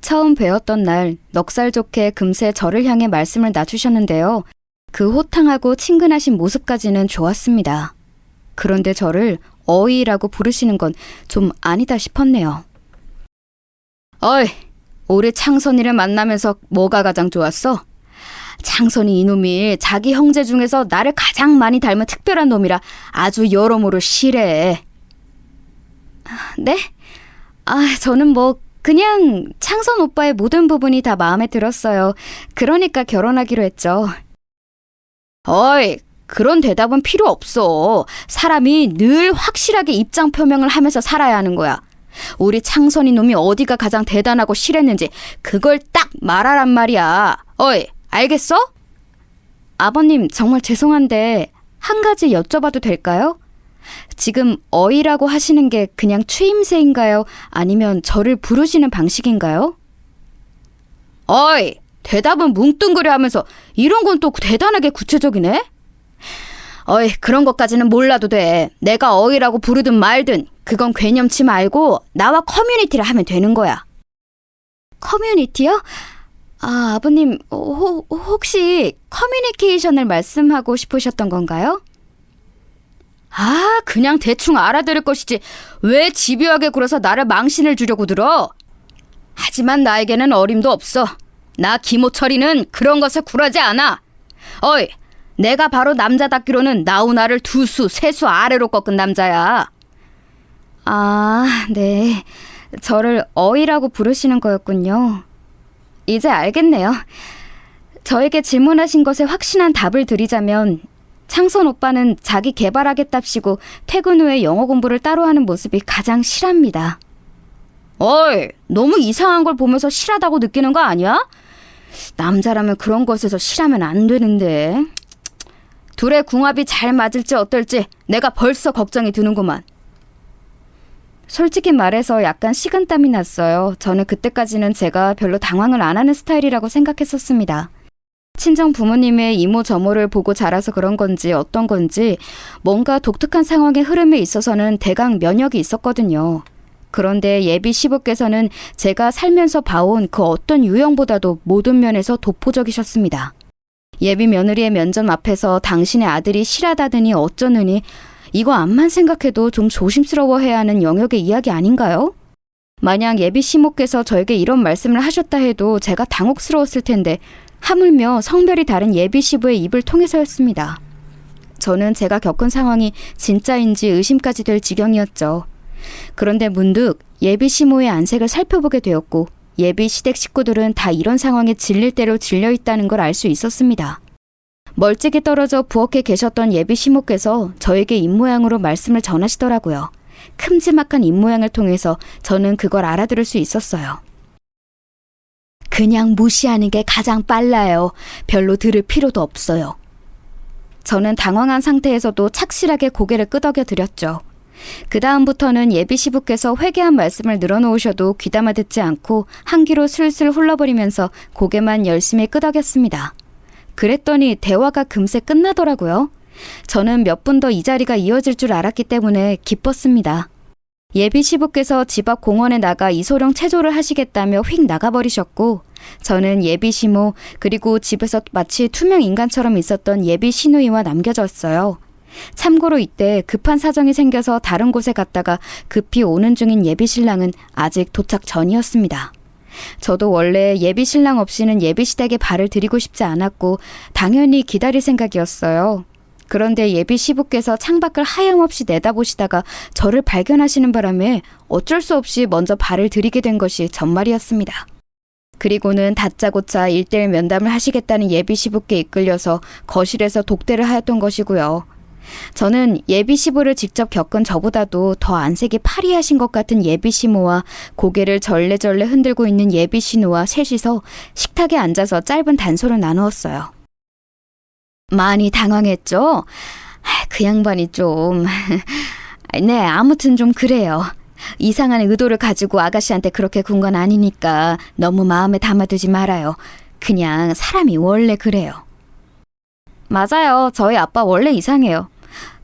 처음 뵈었던 날 넉살 좋게 금세 저를 향해 말씀을 놔주셨는데요. 그 호탕하고 친근하신 모습까지는 좋았습니다. 그런데 저를 어이라고 부르시는 건 좀 아니다 싶었네요. 어이, 우리 창선이를 만나면서 뭐가 가장 좋았어? 창선이 이놈이 자기 형제 중에서 나를 가장 많이 닮은 특별한 놈이라 아주 여러모로 싫어해. 네? 저는 그냥 창선 오빠의 모든 부분이 다 마음에 들었어요. 그러니까 결혼하기로 했죠. 어이, 그런 대답은 필요 없어. 사람이 늘 확실하게 입장 표명을 하면서 살아야 하는 거야. 우리 창선이 놈이 어디가 가장 대단하고 실했는지 그걸 딱 말하란 말이야. 어이, 알겠어? 아버님, 정말 죄송한데 한 가지 여쭤봐도 될까요? 지금 어이라고 하시는 게 그냥 추임새인가요? 아니면 저를 부르시는 방식인가요? 어이, 대답은 뭉뚱그려 하면서 이런 건 또 대단하게 구체적이네? 어이, 그런 것까지는 몰라도 돼. 내가 어이라고 부르든 말든 그건 괴념치 말고 나와 커뮤니티를 하면 되는 거야. 커뮤니티요? 아버님, 혹시 커뮤니케이션을 말씀하고 싶으셨던 건가요? 그냥 대충 알아들을 것이지 왜 집요하게 굴어서 나를 망신을 주려고 들어? 하지만 나에게는 어림도 없어. 나 김호철이는 그런 것을 굴하지 않아. 어이, 내가 바로 남자답기로는 나우나를 2수, 3수 아래로 꺾은 남자야. 네. 저를 어이라고 부르시는 거였군요. 이제 알겠네요. 저에게 질문하신 것에 확신한 답을 드리자면 창선 오빠는 자기 개발하겠답시고 퇴근 후에 영어 공부를 따로 하는 모습이 가장 실합니다. 어이, 너무 이상한 걸 보면서 실하다고 느끼는 거 아니야? 남자라면 그런 것에서 실하면 안 되는데. 둘의 궁합이 잘 맞을지 어떨지 내가 벌써 걱정이 드는구만. 솔직히 말해서 약간 식은땀이 났어요. 저는 그때까지는 제가 별로 당황을 안 하는 스타일이라고 생각했었습니다. 친정 부모님의 이모저모를 보고 자라서 그런 건지 어떤 건지 뭔가 독특한 상황의 흐름에 있어서는 대강 면역이 있었거든요. 그런데 예비 시부께서는 제가 살면서 봐온 그 어떤 유형보다도 모든 면에서 독보적이셨습니다. 예비 며느리의 면접 앞에서 당신의 아들이 실하다더니 어쩌느니 이거 암만 생각해도 좀 조심스러워해야 하는 영역의 이야기 아닌가요? 만약 예비 시모께서 저에게 이런 말씀을 하셨다 해도 제가 당혹스러웠을 텐데 하물며 성별이 다른 예비 시부의 입을 통해서였습니다. 저는 제가 겪은 상황이 진짜인지 의심까지 될 지경이었죠. 그런데 문득 예비 시모의 안색을 살펴보게 되었고 예비 시댁 식구들은 다 이런 상황에 질릴 대로 질려 있다는 걸 알 수 있었습니다. 멀찍이 떨어져 부엌에 계셨던 예비 시모께서 저에게 입모양으로 말씀을 전하시더라고요. 큼지막한 입모양을 통해서 저는 그걸 알아들을 수 있었어요. 그냥 무시하는 게 가장 빨라요. 별로 들을 필요도 없어요. 저는 당황한 상태에서도 착실하게 고개를 끄덕여 드렸죠. 그 다음부터는 예비 시부께서 회개한 말씀을 늘어놓으셔도 귀담아 듣지 않고 한 귀로 슬슬 훌러버리면서 고개만 열심히 끄덕였습니다. 그랬더니 대화가 금세 끝나더라고요. 저는 몇 분 더 이 자리가 이어질 줄 알았기 때문에 기뻤습니다. 예비 시부께서 집 앞 공원에 나가 이소룡 체조를 하시겠다며 휙 나가버리셨고, 저는 예비 시모 그리고 집에서 마치 투명 인간처럼 있었던 예비 시누이와 남겨졌어요. 참고로 이때 급한 사정이 생겨서 다른 곳에 갔다가 급히 오는 중인 예비 신랑은 아직 도착 전이었습니다. 저도 원래 예비 신랑 없이는 예비 시댁에 발을 들이고 싶지 않았고 당연히 기다릴 생각이었어요. 그런데 예비 시부께서 창밖을 하염없이 내다보시다가 저를 발견하시는 바람에 어쩔 수 없이 먼저 발을 들이게 된 것이 전말이었습니다. 그리고는 다짜고짜 1:1 면담을 하시겠다는 예비 시부께 이끌려서 거실에서 독대를 하였던 것이고요. 저는 예비 시부를 직접 겪은 저보다도 더 안색이 파리하신 것 같은 예비 시모와 고개를 절레절레 흔들고 있는 예비 시누와 셋이서 식탁에 앉아서 짧은 단소를 나누었어요. 많이 당황했죠? 그 양반이 좀... 네, 아무튼 좀 그래요. 이상한 의도를 가지고 아가씨한테 그렇게 군 건 아니니까 너무 마음에 담아두지 말아요. 그냥 사람이 원래 그래요. 맞아요. 저희 아빠 원래 이상해요.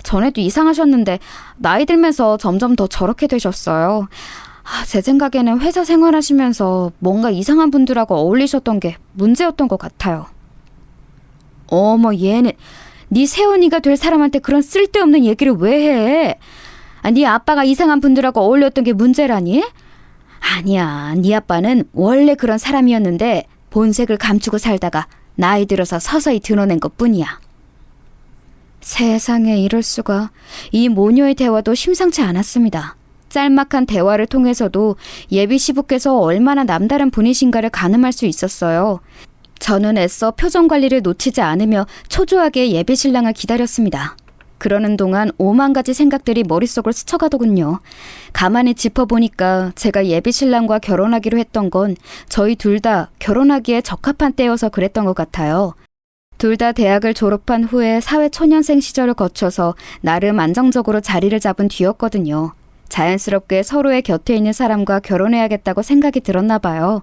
전에도 이상하셨는데 나이 들면서 점점 더 저렇게 되셨어요. 제 생각에는 회사 생활하시면서 뭔가 이상한 분들하고 어울리셨던 게 문제였던 것 같아요. 어머, 얘는 네 새언니가 될 사람한테 그런 쓸데없는 얘기를 왜 해? 네 아빠가 이상한 분들하고 어울렸던 게 문제라니? 아니야, 네 아빠는 원래 그런 사람이었는데 본색을 감추고 살다가 나이 들어서 서서히 드러낸 것뿐이야. 세상에, 이럴 수가. 이 모녀의 대화도 심상치 않았습니다. 짤막한 대화를 통해서도 예비 시부께서 얼마나 남다른 분이신가를 가늠할 수 있었어요. 저는 애써 표정 관리를 놓치지 않으며 초조하게 예비 신랑을 기다렸습니다. 그러는 동안 5만 가지 생각들이 머릿속을 스쳐가더군요. 가만히 짚어보니까 제가 예비 신랑과 결혼하기로 했던 건 저희 둘 다 결혼하기에 적합한 때여서 그랬던 것 같아요. 둘 다 대학을 졸업한 후에 사회초년생 시절을 거쳐서 나름 안정적으로 자리를 잡은 뒤였거든요. 자연스럽게 서로의 곁에 있는 사람과 결혼해야겠다고 생각이 들었나 봐요.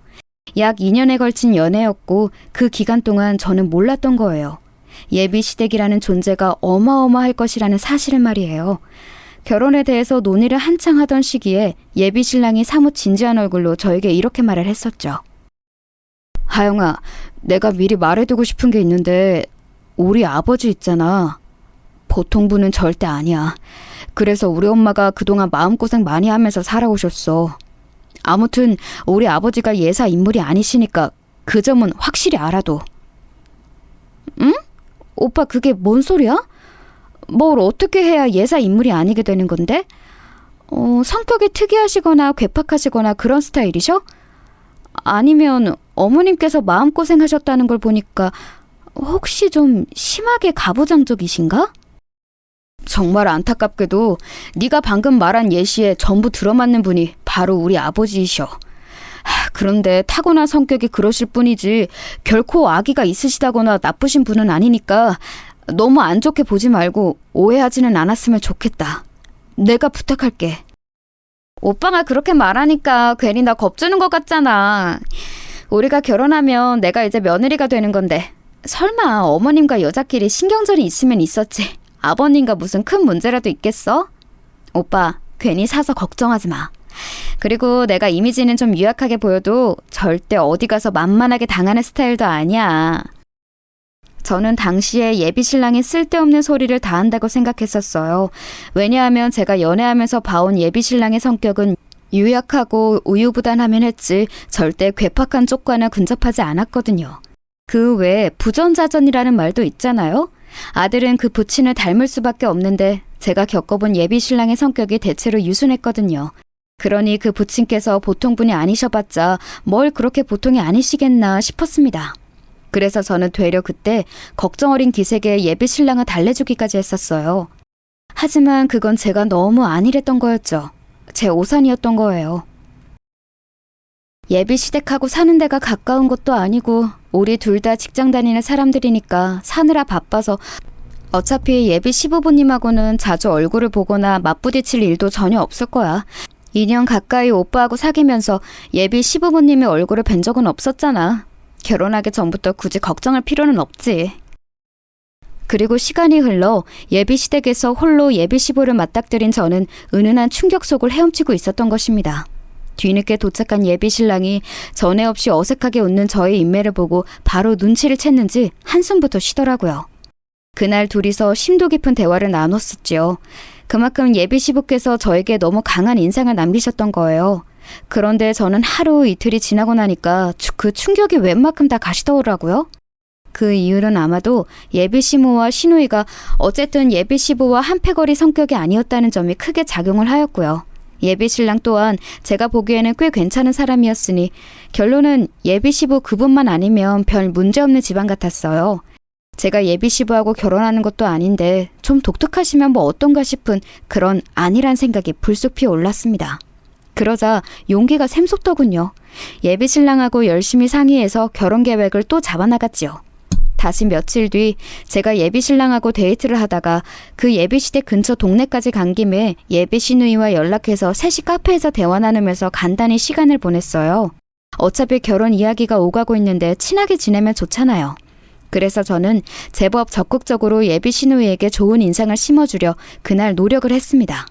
약 2년에 걸친 연애였고 그 기간 동안 저는 몰랐던 거예요. 예비 시댁이라는 존재가 어마어마할 것이라는 사실을 말이에요. 결혼에 대해서 논의를 한창 하던 시기에 예비 신랑이 사뭇 진지한 얼굴로 저에게 이렇게 말을 했었죠. 하영아, 내가 미리 말해두고 싶은 게 있는데 우리 아버지 있잖아. 보통 분은 절대 아니야. 그래서 우리 엄마가 그동안 마음고생 많이 하면서 살아오셨어. 아무튼 우리 아버지가 예사 인물이 아니시니까 그 점은 확실히 알아둬. 응? 오빠, 그게 뭔 소리야? 뭘 어떻게 해야 예사 인물이 아니게 되는 건데? 성격이 특이하시거나 괴팍하시거나 그런 스타일이셔? 아니면 어머님께서 마음고생하셨다는 걸 보니까 혹시 좀 심하게 가부장적이신가? 정말 안타깝게도 네가 방금 말한 예시에 전부 들어맞는 분이 바로 우리 아버지이셔. 그런데 타고난 성격이 그러실 뿐이지 결코 악의가 있으시다거나 나쁘신 분은 아니니까 너무 안 좋게 보지 말고 오해하지는 않았으면 좋겠다. 내가 부탁할게. 오빠가 그렇게 말하니까 괜히 나 겁주는 것 같잖아. 우리가 결혼하면 내가 이제 며느리가 되는 건데 설마 어머님과 여자끼리 신경전이 있으면 있었지 아버님과 무슨 큰 문제라도 있겠어? 오빠, 괜히 사서 걱정하지 마. 그리고 내가 이미지는 좀 유약하게 보여도 절대 어디 가서 만만하게 당하는 스타일도 아니야. 저는 당시에 예비 신랑이 쓸데없는 소리를 다 한다고 생각했었어요. 왜냐하면 제가 연애하면서 봐온 예비 신랑의 성격은 유약하고 우유부단하면 했지 절대 괴팍한 쪽과는 근접하지 않았거든요. 그 외에 부전자전이라는 말도 있잖아요. 아들은 그 부친을 닮을 수밖에 없는데 제가 겪어본 예비 신랑의 성격이 대체로 유순했거든요. 그러니 그 부친께서 보통 분이 아니셔봤자 뭘 그렇게 보통이 아니시겠나 싶었습니다. 그래서 저는 되려 그때 걱정 어린 기색에 예비 신랑을 달래주기까지 했었어요. 하지만 그건 제가 너무 안일했던 거였죠. 제 오산이었던 거예요. 예비 시댁하고 사는 데가 가까운 것도 아니고 우리 둘 다 직장 다니는 사람들이니까 사느라 바빠서 어차피 예비 시부모님하고는 자주 얼굴을 보거나 맞부딪힐 일도 전혀 없을 거야. 2년 가까이 오빠하고 사귀면서 예비 시부모님의 얼굴을 뵌 적은 없었잖아. 결혼하기 전부터 굳이 걱정할 필요는 없지. 그리고 시간이 흘러 예비 시댁에서 홀로 예비 시부를 맞닥뜨린 저는 은은한 충격 속을 헤엄치고 있었던 것입니다. 뒤늦게 도착한 예비 신랑이 전에 없이 어색하게 웃는 저의 인매를 보고 바로 눈치를 챘는지 한숨부터 쉬더라고요. 그날 둘이서 심도 깊은 대화를 나눴었지요. 그만큼 예비 시부께서 저에게 너무 강한 인상을 남기셨던 거예요. 그런데 저는 하루 이틀이 지나고 나니까 그 충격이 웬만큼 다 가시더라고요. 그 이유는 아마도 예비 시모와 시누이가 어쨌든 예비 시부와 한패거리 성격이 아니었다는 점이 크게 작용을 하였고요. 예비 신랑 또한 제가 보기에는 꽤 괜찮은 사람이었으니 결론은 예비 시부 그분만 아니면 별 문제없는 집안 같았어요. 제가 예비 시부하고 결혼하는 것도 아닌데 좀 독특하시면 뭐 어떤가 싶은 그런 안일한 생각이 불쑥 피어올랐습니다. 그러자 용기가 샘솟더군요. 예비 신랑하고 열심히 상의해서 결혼 계획을 또 잡아나갔지요. 다시 며칠 뒤 제가 예비 신랑하고 데이트를 하다가 그 예비 시댁 근처 동네까지 간 김에 예비 시누이와 연락해서 셋이 카페에서 대화 나누면서 간단히 시간을 보냈어요. 어차피 결혼 이야기가 오가고 있는데 친하게 지내면 좋잖아요. 그래서 저는 제법 적극적으로 예비 시누이에게 좋은 인상을 심어주려 그날 노력을 했습니다.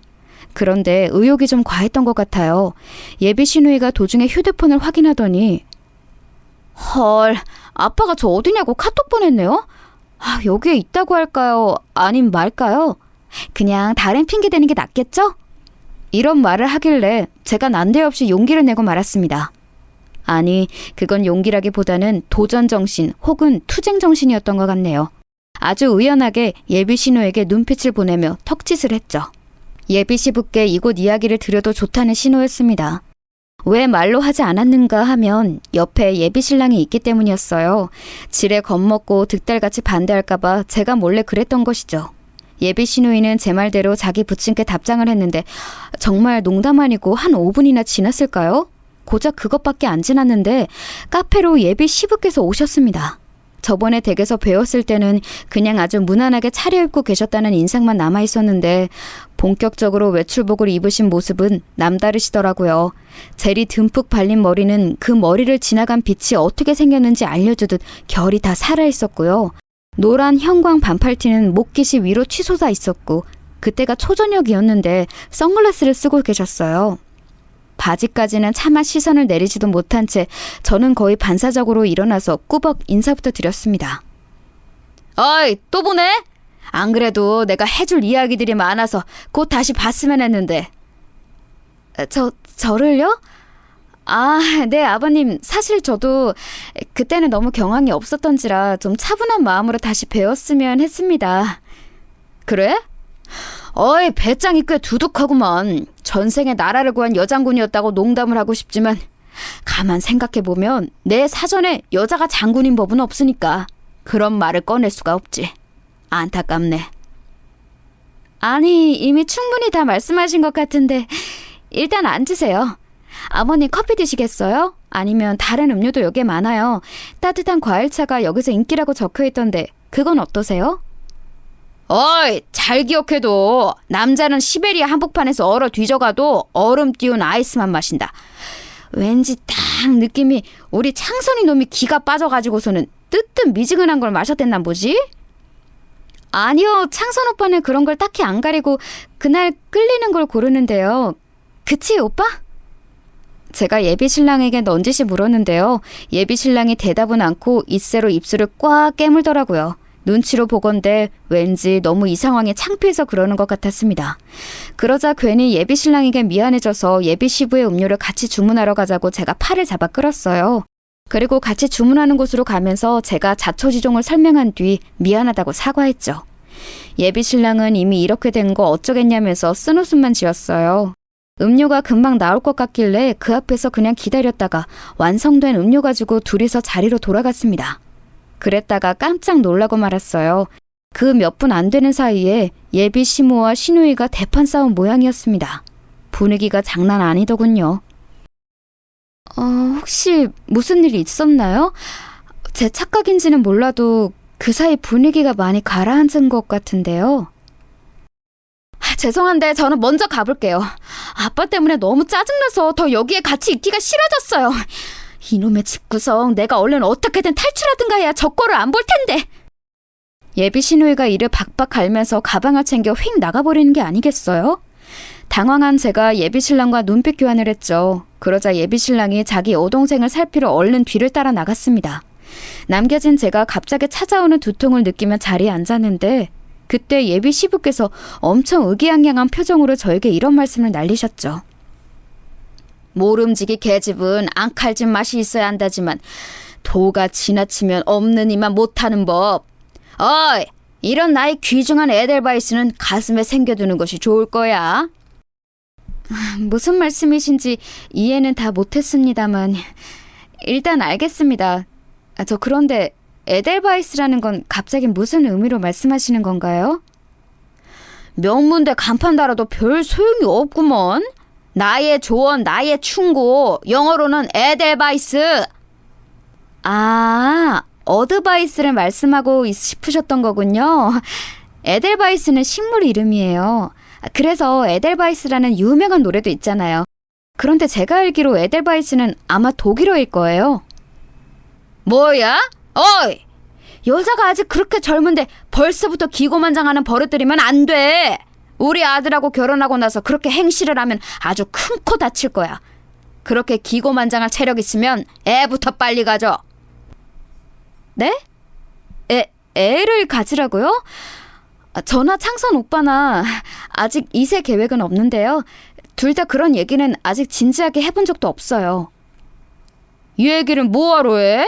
그런데 의욕이 좀 과했던 것 같아요. 예비 시누이가 도중에 휴대폰을 확인하더니 헐, 아빠가 저 어디냐고 카톡 보냈네요? 여기에 있다고 할까요? 아님 말까요? 그냥 다른 핑계 대는 게 낫겠죠? 이런 말을 하길래 제가 난데없이 용기를 내고 말았습니다. 아니, 그건 용기라기보다는 도전정신 혹은 투쟁정신이었던 것 같네요. 아주 의연하게 예비 신우에게 눈빛을 보내며 턱짓을 했죠. 예비 시부께 이곳 이야기를 드려도 좋다는 신호였습니다. 왜 말로 하지 않았는가 하면 옆에 예비 신랑이 있기 때문이었어요. 지레 겁먹고 득달같이 반대할까봐 제가 몰래 그랬던 것이죠. 예비 시누이는 제 말대로 자기 부친께 답장을 했는데 정말 농담 아니고 한 5분이나 지났을까요? 고작 그것밖에 안 지났는데 카페로 예비 시부께서 오셨습니다. 저번에 댁에서 뵈었을 때는 그냥 아주 무난하게 차려입고 계셨다는 인상만 남아있었는데 본격적으로 외출복을 입으신 모습은 남다르시더라고요. 젤이 듬뿍 발린 머리는 그 머리를 지나간 빛이 어떻게 생겼는지 알려주듯 결이 다 살아있었고요. 노란 형광 반팔티는 목깃이 위로 치솟아 있었고 그때가 초저녁이었는데 선글라스를 쓰고 계셨어요. 바지까지는 차마 시선을 내리지도 못한 채 저는 거의 반사적으로 일어나서 꾸벅 인사부터 드렸습니다. 어이, 또 보네? 안 그래도 내가 해줄 이야기들이 많아서 곧 다시 봤으면 했는데. 저를요? 네, 아버님. 사실 저도 그때는 너무 경황이 없었던지라 좀 차분한 마음으로 다시 배웠으면 했습니다. 그래? 어이, 배짱이 꽤 두둑하구만. 전생에 나라를 구한 여장군이었다고 농담을 하고 싶지만 가만 생각해보면 내 사전에 여자가 장군인 법은 없으니까 그런 말을 꺼낼 수가 없지. 안타깝네. 아니, 이미 충분히 다 말씀하신 것 같은데 일단 앉으세요. 아버님 커피 드시겠어요? 아니면 다른 음료도 여기에 많아요. 따뜻한 과일차가 여기서 인기라고 적혀있던데 그건 어떠세요? 어이, 잘 기억해도 남자는 시베리아 한복판에서 얼어 뒤져가도 얼음 띄운 아이스만 마신다. 왠지 딱 느낌이 우리 창선이 놈이 기가 빠져가지고서는 뜨뜻미지근한 걸 마셨댔나 보지? 아니요, 창선 오빠는 그런 걸 딱히 안 가리고 그날 끌리는 걸 고르는데요. 그치, 오빠? 제가 예비 신랑에게 넌지시 물었는데요. 예비 신랑이 대답은 않고 이새로 입술을 꽉 깨물더라고요. 눈치로 보건대 왠지 너무 이 상황에 창피해서 그러는 것 같았습니다. 그러자 괜히 예비 신랑에게 미안해져서 예비 시부의 음료를 같이 주문하러 가자고 제가 팔을 잡아 끌었어요. 그리고 같이 주문하는 곳으로 가면서 제가 자초지종을 설명한 뒤 미안하다고 사과했죠. 예비 신랑은 이미 이렇게 된 거 어쩌겠냐면서 쓴웃음만 지었어요. 음료가 금방 나올 것 같길래 그 앞에서 그냥 기다렸다가 완성된 음료 가지고 둘이서 자리로 돌아갔습니다. 그랬다가 깜짝 놀라고 말았어요. 그 몇 분 안 되는 사이에 예비 시모와 시누이가 대판 싸운 모양이었습니다. 분위기가 장난 아니더군요. 혹시 무슨 일이 있었나요? 제 착각인지는 몰라도 그 사이 분위기가 많이 가라앉은 것 같은데요. 죄송한데 저는 먼저 가볼게요. 아빠 때문에 너무 짜증나서 더 여기에 같이 있기가 싫어졌어요. 이놈의 집구석, 내가 얼른 어떻게든 탈출하든가 해야 저 꼴을 안 볼 텐데. 예비 시누이가 이를 박박 갈면서 가방을 챙겨 휙 나가버리는 게 아니겠어요? 당황한 제가 예비 신랑과 눈빛 교환을 했죠. 그러자 예비 신랑이 자기 여동생을 살피러 얼른 뒤를 따라 나갔습니다. 남겨진 제가 갑자기 찾아오는 두통을 느끼며 자리에 앉았는데 그때 예비 시부께서 엄청 의기양양한 표정으로 저에게 이런 말씀을 날리셨죠. 모름지기 계집은 앙칼진 맛이 있어야 한다지만 도가 지나치면 없는 이만 못하는 법. 어이! 이런 나이 귀중한 에델바이스는 가슴에 새겨두는 것이 좋을 거야. 무슨 말씀이신지 이해는 다 못했습니다만 일단 알겠습니다. 저 그런데 에델바이스라는 건 갑자기 무슨 의미로 말씀하시는 건가요? 명문대 간판 달아도 별 소용이 없구먼. 나의 조언, 나의 충고, 영어로는 에델바이스. 아, 어드바이스를 말씀하고 싶으셨던 거군요. 에델바이스는 식물 이름이에요. 그래서 에델바이스라는 유명한 노래도 있잖아요. 그런데 제가 알기로 에델바이스는 아마 독일어일 거예요. 뭐야? 어이! 여자가 아직 그렇게 젊은데 벌써부터 기고만장하는 버릇들이면 안 돼. 우리 아들하고 결혼하고 나서 그렇게 행실을 하면 아주 큰 코 다칠 거야. 그렇게 기고만장할 체력 있으면 애부터 빨리 가져. 네? 애를 가지라고요? 저나 창선 오빠나 아직 2세 계획은 없는데요. 둘 다 그런 얘기는 아직 진지하게 해본 적도 없어요. 이 얘기는 뭐하러 해?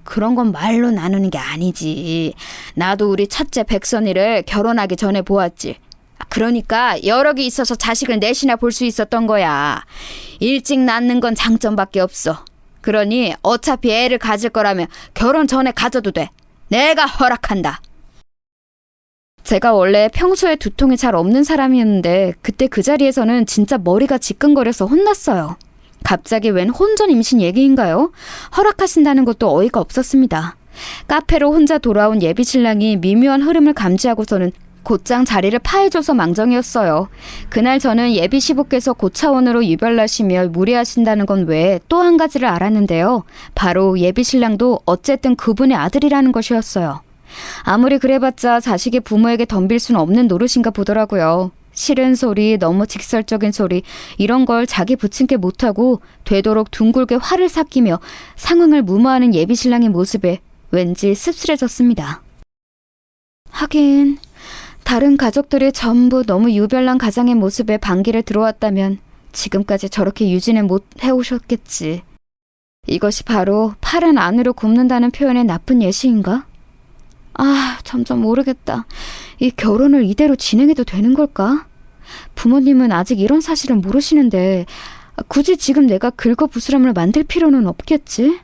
그런 건 말로 나누는 게 아니지. 나도 우리 첫째 백선이를 결혼하기 전에 보았지. 그러니까 여력이 있어서 자식을 넷이나 볼 수 있었던 거야. 일찍 낳는 건 장점밖에 없어. 그러니 어차피 애를 가질 거라면 결혼 전에 가져도 돼. 내가 허락한다. 제가 원래 평소에 두통이 잘 없는 사람이었는데 그때 그 자리에서는 진짜 머리가 지끈거려서 혼났어요. 갑자기 웬 혼전 임신 얘기인가요? 허락하신다는 것도 어이가 없었습니다. 카페로 혼자 돌아온 예비 신랑이 미묘한 흐름을 감지하고서는 곧장 자리를 파해줘서 망정이었어요. 그날 저는 예비 시부께서 고차원으로 유별나시며 무리하신다는 건 외에 또 한 가지를 알았는데요. 바로 예비 신랑도 어쨌든 그분의 아들이라는 것이었어요. 아무리 그래봤자 자식이 부모에게 덤빌 수는 없는 노릇인가 보더라고요. 싫은 소리, 너무 직설적인 소리, 이런 걸 자기 부친께 못하고 되도록 둥글게 화를 삭히며 상황을 무마하는 예비 신랑의 모습에 왠지 씁쓸해졌습니다. 하긴 다른 가족들이 전부 너무 유별난 가장의 모습에 반기를 들어왔다면 지금까지 저렇게 유지는 못 해오셨겠지. 이것이 바로 팔은 안으로 굽는다는 표현의 나쁜 예시인가? 점점 모르겠다. 이 결혼을 이대로 진행해도 되는 걸까? 부모님은 아직 이런 사실을 모르시는데 굳이 지금 내가 긁어부스럼을 만들 필요는 없겠지?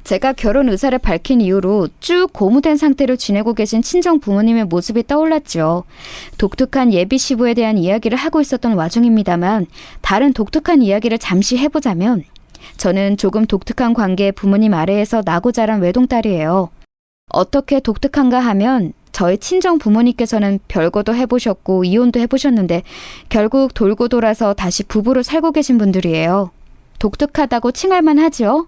제가 결혼 의사를 밝힌 이후로 쭉 고무된 상태로 지내고 계신 친정 부모님의 모습이 떠올랐죠. 독특한 예비 시부에 대한 이야기를 하고 있었던 와중입니다만 다른 독특한 이야기를 잠시 해보자면 저는 조금 독특한 관계의 부모님 아래에서 나고 자란 외동딸이에요. 어떻게 독특한가 하면 저희 친정 부모님께서는 별거도 해보셨고 이혼도 해보셨는데 결국 돌고 돌아서 다시 부부로 살고 계신 분들이에요. 독특하다고 칭할만 하죠.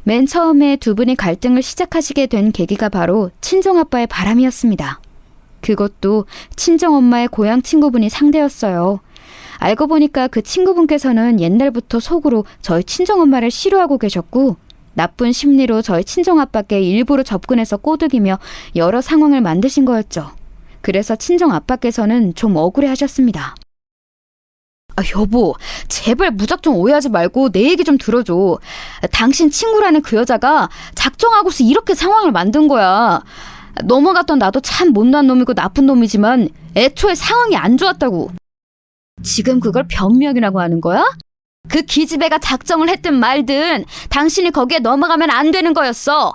맨 처음에 두 분이 갈등을 시작하시게 된 계기가 바로 친정아빠의 바람이었습니다. 그것도 친정엄마의 고향 친구분이 상대였어요. 알고 보니까 그 친구분께서는 옛날부터 속으로 저희 친정엄마를 싫어하고 계셨고 나쁜 심리로 저희 친정아빠께 일부러 접근해서 꼬드기며 여러 상황을 만드신 거였죠. 그래서 친정아빠께서는 좀 억울해하셨습니다. 여보, 제발 무작정 오해하지 말고 내 얘기 좀 들어줘. 당신 친구라는 그 여자가 작정하고서 이렇게 상황을 만든 거야. 넘어갔던 나도 참 못난 놈이고 나쁜 놈이지만 애초에 상황이 안 좋았다고. 지금 그걸 변명이라고 하는 거야? 그 기집애가 작정을 했든 말든 당신이 거기에 넘어가면 안 되는 거였어.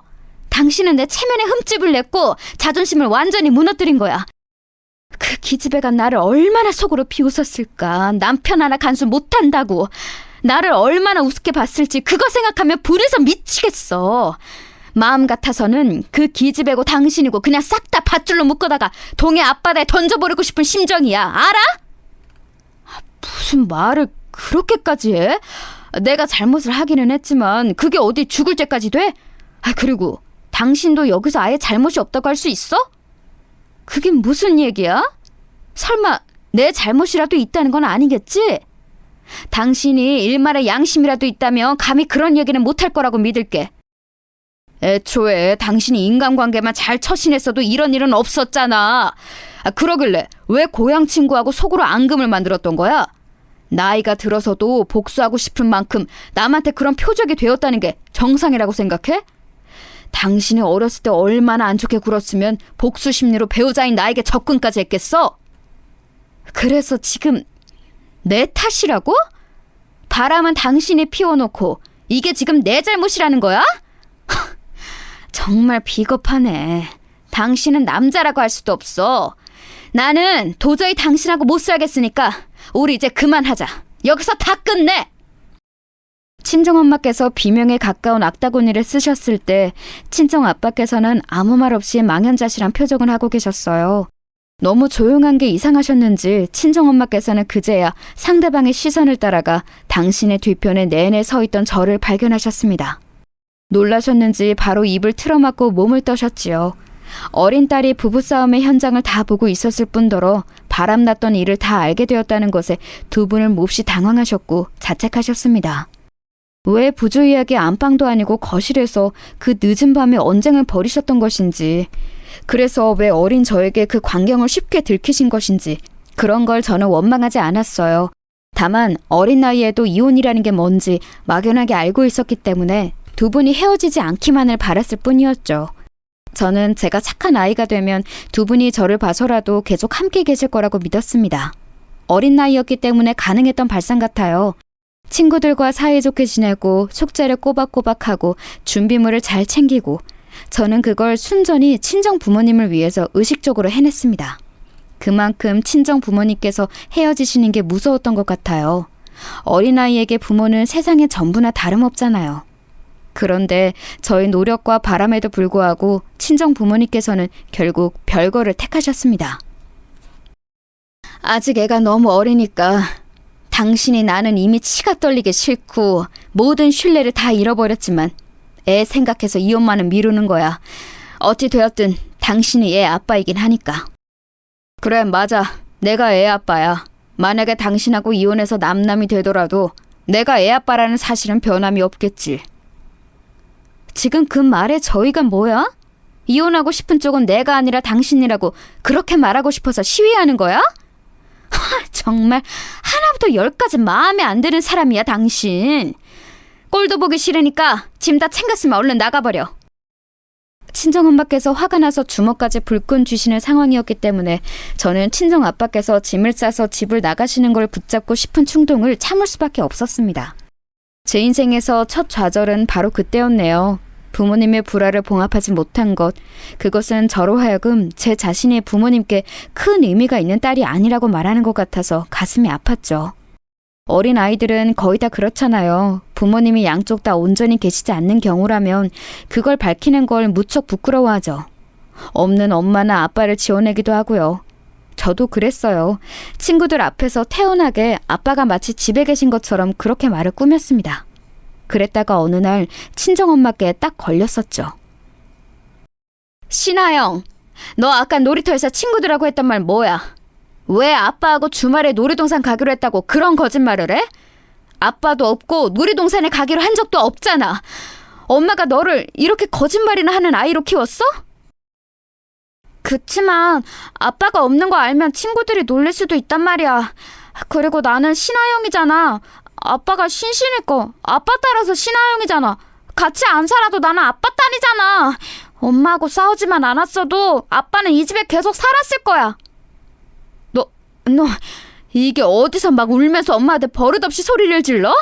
당신은 내 체면에 흠집을 냈고 자존심을 완전히 무너뜨린 거야. 그 기집애가 나를 얼마나 속으로 비웃었을까. 남편 하나 간수 못한다고. 나를 얼마나 우습게 봤을지 그거 생각하면 불에서 미치겠어. 마음 같아서는 그 기집애고 당신이고 그냥 싹 다 밧줄로 묶어다가 동해 앞바다에 던져버리고 싶은 심정이야. 알아? 무슨 말을 그렇게까지 해? 내가 잘못을 하기는 했지만 그게 어디 죽을 죄까지 돼? 그리고 당신도 여기서 아예 잘못이 없다고 할 수 있어? 그게 무슨 얘기야? 설마 내 잘못이라도 있다는 건 아니겠지? 당신이 일말의 양심이라도 있다면 감히 그런 얘기는 못할 거라고 믿을게. 애초에 당신이 인간관계만 잘 처신했어도 이런 일은 없었잖아. 그러길래 왜 고향 친구하고 속으로 앙금을 만들었던 거야? 나이가 들어서도 복수하고 싶은 만큼 남한테 그런 표적이 되었다는 게 정상이라고 생각해? 당신이 어렸을 때 얼마나 안 좋게 굴었으면 복수 심리로 배우자인 나에게 접근까지 했겠어? 그래서 지금 내 탓이라고? 바람은 당신이 피워놓고 이게 지금 내 잘못이라는 거야? 정말 비겁하네. 당신은 남자라고 할 수도 없어. 나는 도저히 당신하고 못 살겠으니까 우리 이제 그만하자. 여기서 다 끝내. 친정엄마께서 비명에 가까운 악다구니를 쓰셨을 때 친정아빠께서는 아무 말 없이 망연자실한 표정을 하고 계셨어요. 너무 조용한 게 이상하셨는지 친정엄마께서는 그제야 상대방의 시선을 따라가 당신의 뒤편에 내내 서 있던 저를 발견하셨습니다. 놀라셨는지 바로 입을 틀어막고 몸을 떠셨지요. 어린 딸이 부부싸움의 현장을 다 보고 있었을 뿐더러 바람났던 일을 다 알게 되었다는 것에 두 분을 몹시 당황하셨고 자책하셨습니다. 왜 부주의하게 안방도 아니고 거실에서 그 늦은 밤에 언쟁을 벌이셨던 것인지, 그래서 왜 어린 저에게 그 광경을 쉽게 들키신 것인지 그런 걸 저는 원망하지 않았어요. 다만 어린 나이에도 이혼이라는 게 뭔지 막연하게 알고 있었기 때문에 두 분이 헤어지지 않기만을 바랐을 뿐이었죠. 저는 제가 착한 아이가 되면 두 분이 저를 봐서라도 계속 함께 계실 거라고 믿었습니다. 어린 나이였기 때문에 가능했던 발상 같아요. 친구들과 사이좋게 지내고 숙제를 꼬박꼬박하고 준비물을 잘 챙기고 저는 그걸 순전히 친정 부모님을 위해서 의식적으로 해냈습니다. 그만큼 친정 부모님께서 헤어지시는 게 무서웠던 것 같아요. 어린아이에게 부모는 세상의 전부나 다름없잖아요. 그런데 저의 노력과 바람에도 불구하고 친정 부모님께서는 결국 별거를 택하셨습니다. 아직 애가 너무 어리니까 당신이 나는 이미 치가 떨리기 싫고 모든 신뢰를 다 잃어버렸지만 애 생각해서 이혼만은 미루는 거야. 어찌 되었든 당신이 애 아빠이긴 하니까. 그래, 맞아. 내가 애 아빠야. 만약에 당신하고 이혼해서 남남이 되더라도 내가 애 아빠라는 사실은 변함이 없겠지. 지금 그 말의 저희가 뭐야? 이혼하고 싶은 쪽은 내가 아니라 당신이라고 그렇게 말하고 싶어서 시위하는 거야? 정말 하나부터 열까지 마음에 안 드는 사람이야, 당신. 꼴도 보기 싫으니까 짐 다 챙겼으면 얼른 나가버려. 친정엄마께서 화가 나서 주먹까지 불끈 쥐시는 상황이었기 때문에 저는 친정아빠께서 짐을 싸서 집을 나가시는 걸 붙잡고 싶은 충동을 참을 수밖에 없었습니다. 제 인생에서 첫 좌절은 바로 그때였네요. 부모님의 불화를 봉합하지 못한 것, 그것은 저로 하여금 제 자신이 부모님께 큰 의미가 있는 딸이 아니라고 말하는 것 같아서 가슴이 아팠죠. 어린 아이들은 거의 다 그렇잖아요. 부모님이 양쪽 다 온전히 계시지 않는 경우라면 그걸 밝히는 걸 무척 부끄러워하죠. 없는 엄마나 아빠를 지어내기도 하고요. 저도 그랬어요. 친구들 앞에서 태연하게 아빠가 마치 집에 계신 것처럼 그렇게 말을 꾸몄습니다. 그랬다가 어느 날 친정엄마께 딱 걸렸었죠. 신하영, 너 아까 놀이터에서 친구들하고 했던 말 뭐야? 왜 아빠하고 주말에 놀이동산 가기로 했다고 그런 거짓말을 해? 아빠도 없고 놀이동산에 가기로 한 적도 없잖아. 엄마가 너를 이렇게 거짓말이나 하는 아이로 키웠어? 그치만 아빠가 없는 거 알면 친구들이 놀릴 수도 있단 말이야. 그리고 나는 신하영이잖아. 아빠가 신신이고 아빠 따라서 신하영이잖아. 같이 안 살아도 나는 아빠 딸이잖아. 엄마하고 싸우지만 않았어도 아빠는 이 집에 계속 살았을 거야. 너 이게 어디서 막 울면서 엄마한테 버릇없이 소리를 질러?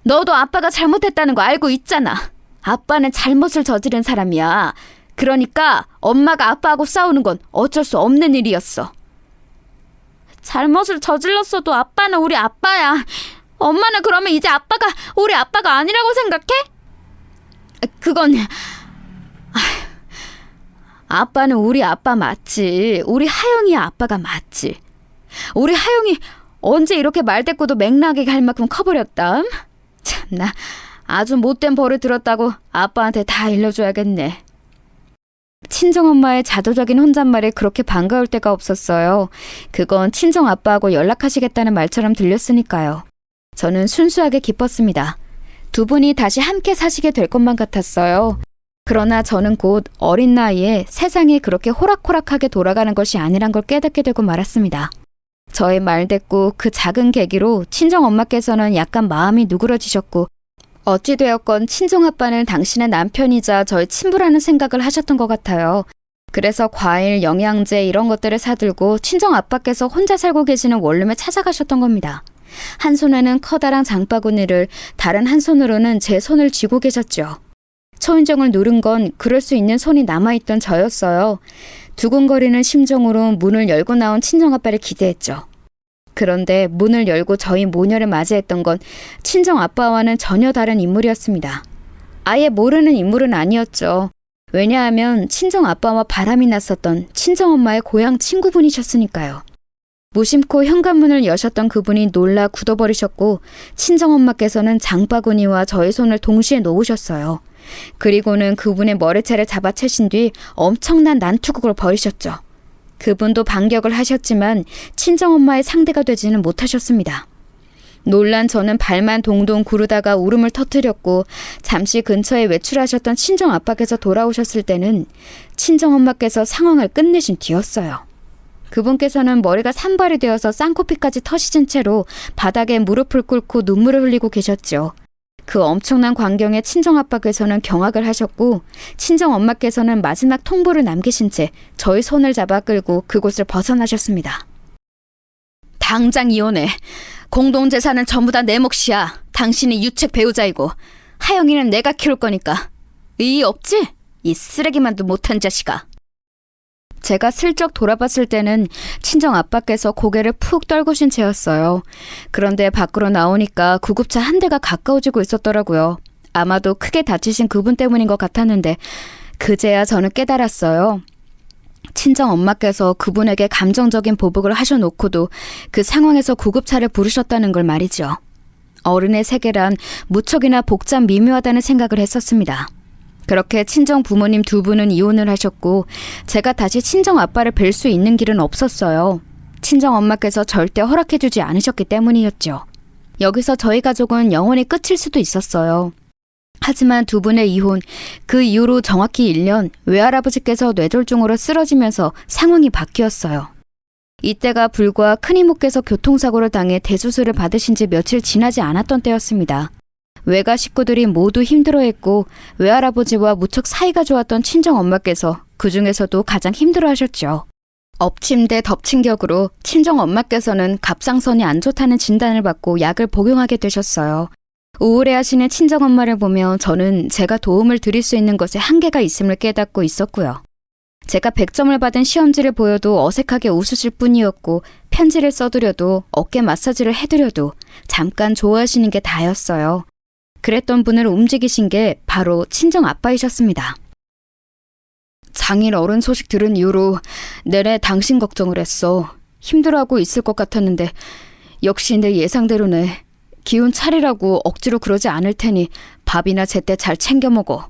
너도 아빠가 잘못했다는 거 알고 있잖아. 아빠는 잘못을 저지른 사람이야. 그러니까 엄마가 아빠하고 싸우는 건 어쩔 수 없는 일이었어. 잘못을 저질렀어도 아빠는 우리 아빠야. 엄마는 그러면 이제 아빠가 우리 아빠가 아니라고 생각해? 그건... 아빠는 우리 아빠 맞지. 우리 하영이 아빠가 맞지. 우리 하영이 언제 이렇게 말대꾸도 맹랑하게 갈 만큼 커버렸담? 참나, 아주 못된 벌을 들었다고 아빠한테 다 일러줘야겠네. 친정엄마의 자조적인 혼잣말에 그렇게 반가울 때가 없었어요. 그건 친정아빠하고 연락하시겠다는 말처럼 들렸으니까요. 저는 순수하게 기뻤습니다. 두 분이 다시 함께 사시게 될 것만 같았어요. 그러나 저는 곧 어린 나이에 세상이 그렇게 호락호락하게 돌아가는 것이 아니란 걸 깨닫게 되고 말았습니다. 저의 말대꾸 그 작은 계기로 친정엄마께서는 약간 마음이 누그러지셨고 어찌되었건 친정아빠는 당신의 남편이자 저의 친부라는 생각을 하셨던 것 같아요. 그래서 과일, 영양제 이런 것들을 사들고 친정아빠께서 혼자 살고 계시는 원룸에 찾아가셨던 겁니다. 한 손에는 커다란 장바구니를 다른 한 손으로는 제 손을 쥐고 계셨죠. 초인종을 누른 건 그럴 수 있는 손이 남아있던 저였어요. 두근거리는 심정으로 문을 열고 나온 친정아빠를 기대했죠. 그런데 문을 열고 저희 모녀를 맞이했던 건 친정아빠와는 전혀 다른 인물이었습니다. 아예 모르는 인물은 아니었죠. 왜냐하면 친정아빠와 바람이 났었던 친정엄마의 고향 친구분이셨으니까요. 무심코 현관문을 여셨던 그분이 놀라 굳어버리셨고 친정엄마께서는 장바구니와 저의 손을 동시에 놓으셨어요. 그리고는 그분의 머리채를 잡아채신 뒤 엄청난 난투극을 벌이셨죠. 그분도 반격을 하셨지만 친정엄마의 상대가 되지는 못하셨습니다. 놀란 저는 발만 동동 구르다가 울음을 터뜨렸고 잠시 근처에 외출하셨던 친정아빠께서 돌아오셨을 때는 친정엄마께서 상황을 끝내신 뒤였어요. 그분께서는 머리가 산발이 되어서 쌍코피까지 터시진 채로 바닥에 무릎을 꿇고 눈물을 흘리고 계셨죠. 그 엄청난 광경에 친정아빠께서는 경악을 하셨고 친정엄마께서는 마지막 통보를 남기신 채 저희 손을 잡아 끌고 그곳을 벗어나셨습니다. 당장 이혼해. 공동재산은 전부 다 내 몫이야. 당신이 유책 배우자이고 하영이는 내가 키울 거니까. 의의 없지? 이 쓰레기만도 못한 자식아. 제가 슬쩍 돌아봤을 때는 친정아빠께서 고개를 푹 떨구신 채였어요. 그런데 밖으로 나오니까 구급차 한 대가 가까워지고 있었더라고요. 아마도 크게 다치신 그분 때문인 것 같았는데 그제야 저는 깨달았어요. 친정엄마께서 그분에게 감정적인 보복을 하셔놓고도 그 상황에서 구급차를 부르셨다는 걸 말이죠. 어른의 세계란 무척이나 복잡 미묘하다는 생각을 했었습니다. 그렇게 친정 부모님 두 분은 이혼을 하셨고 제가 다시 친정 아빠를 뵐 수 있는 길은 없었어요. 친정 엄마께서 절대 허락해주지 않으셨기 때문이었죠. 여기서 저희 가족은 영원히 끝일 수도 있었어요. 하지만 두 분의 이혼, 그 이후로 정확히 1년 외할아버지께서 뇌졸중으로 쓰러지면서 상황이 바뀌었어요. 이때가 불과 큰이모께서 교통사고를 당해 대수술을 받으신 지 며칠 지나지 않았던 때였습니다. 외가 식구들이 모두 힘들어했고 외할아버지와 무척 사이가 좋았던 친정엄마께서 그 중에서도 가장 힘들어하셨죠. 엎침 대 덮친 격으로 친정엄마께서는 갑상선이 안 좋다는 진단을 받고 약을 복용하게 되셨어요. 우울해하시는 친정엄마를 보며 저는 제가 도움을 드릴 수 있는 것에 한계가 있음을 깨닫고 있었고요. 제가 100점을 받은 시험지를 보여도 어색하게 웃으실 뿐이었고 편지를 써드려도 어깨 마사지를 해드려도 잠깐 좋아하시는 게 다였어요. 그랬던 분을 움직이신 게 바로 친정아빠이셨습니다. 장일 어른 소식 들은 이후로 내내 당신 걱정을 했어. 힘들어하고 있을 것 같았는데 역시 내 예상대로네. 기운 차리라고 억지로 그러지 않을 테니 밥이나 제때 잘 챙겨 먹어.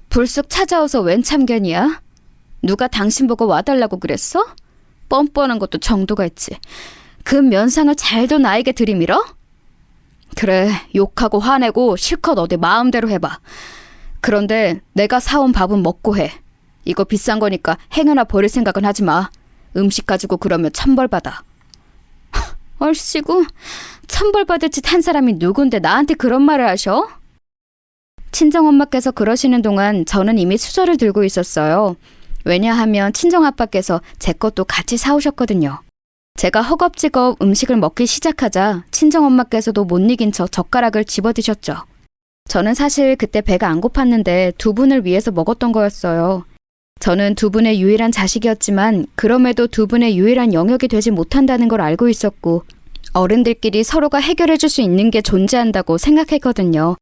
불쑥 찾아와서 웬 참견이야? 누가 당신 보고 와달라고 그랬어? 뻔뻔한 것도 정도가 있지. 그 면상을 잘도 나에게 들이밀어? 그래, 욕하고 화내고 실컷 어디 마음대로 해봐. 그런데 내가 사온 밥은 먹고 해. 이거 비싼 거니까 행여나 버릴 생각은 하지 마. 음식 가지고 그러면 천벌받아. 얼씨구, 천벌받을 짓 한 사람이 누군데 나한테 그런 말을 하셔? 친정엄마께서 그러시는 동안 저는 이미 수저를 들고 있었어요. 왜냐하면 친정아빠께서 제 것도 같이 사오셨거든요. 제가 허겁지겁 음식을 먹기 시작하자 친정엄마께서도 못 이긴 척 젓가락을 집어드셨죠. 저는 사실 그때 배가 안 고팠는데 두 분을 위해서 먹었던 거였어요. 저는 두 분의 유일한 자식이었지만 그럼에도 두 분의 유일한 영역이 되지 못한다는 걸 알고 있었고 어른들끼리 서로가 해결해 줄 수 있는 게 존재한다고 생각했거든요.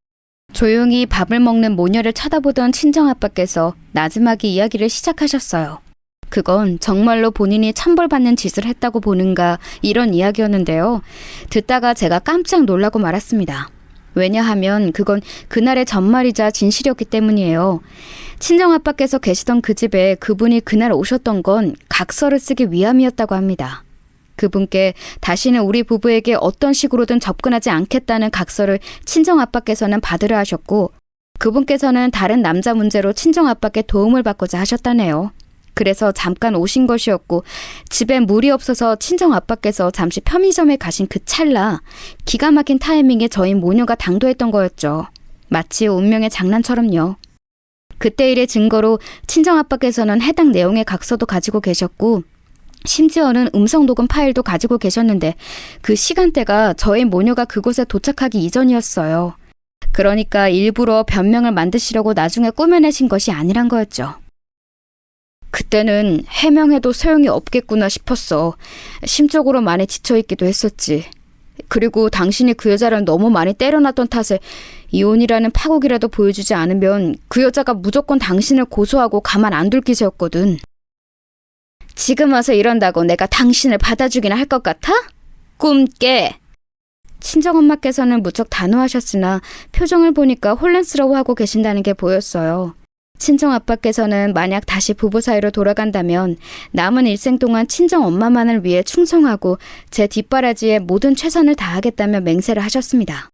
조용히 밥을 먹는 모녀를 쳐다보던 친정아빠께서 나지막이 이야기를 시작하셨어요. 그건 정말로 본인이 천벌받는 짓을 했다고 보는가 이런 이야기였는데요. 듣다가 제가 깜짝 놀라고 말았습니다. 왜냐하면 그건 그날의 전말이자 진실이었기 때문이에요. 친정아빠께서 계시던 그 집에 그분이 그날 오셨던 건 각서를 쓰기 위함이었다고 합니다. 그분께 다시는 우리 부부에게 어떤 식으로든 접근하지 않겠다는 각서를 친정아빠께서는 받으려 하셨고 그분께서는 다른 남자 문제로 친정아빠께 도움을 받고자 하셨다네요. 그래서 잠깐 오신 것이었고 집에 물이 없어서 친정아빠께서 잠시 편의점에 가신 그 찰나 기가 막힌 타이밍에 저희 모녀가 당도했던 거였죠. 마치 운명의 장난처럼요. 그때 일의 증거로 친정아빠께서는 해당 내용의 각서도 가지고 계셨고 심지어는 음성녹음 파일도 가지고 계셨는데 그 시간대가 저희 모녀가 그곳에 도착하기 이전이었어요. 그러니까 일부러 변명을 만드시려고 나중에 꾸며내신 것이 아니란 거였죠. 그때는 해명해도 소용이 없겠구나 싶었어. 심적으로 많이 지쳐있기도 했었지. 그리고 당신이 그 여자를 너무 많이 때려놨던 탓에 이혼이라는 파국이라도 보여주지 않으면 그 여자가 무조건 당신을 고소하고 가만 안 둘 기세였거든. 지금 와서 이런다고 내가 당신을 받아주기나 할 것 같아? 꿈 깨! 친정엄마께서는 무척 단호하셨으나 표정을 보니까 혼란스러워하고 계신다는 게 보였어요. 친정아빠께서는 만약 다시 부부 사이로 돌아간다면 남은 일생 동안 친정엄마만을 위해 충성하고 제 뒷바라지에 모든 최선을 다하겠다며 맹세를 하셨습니다.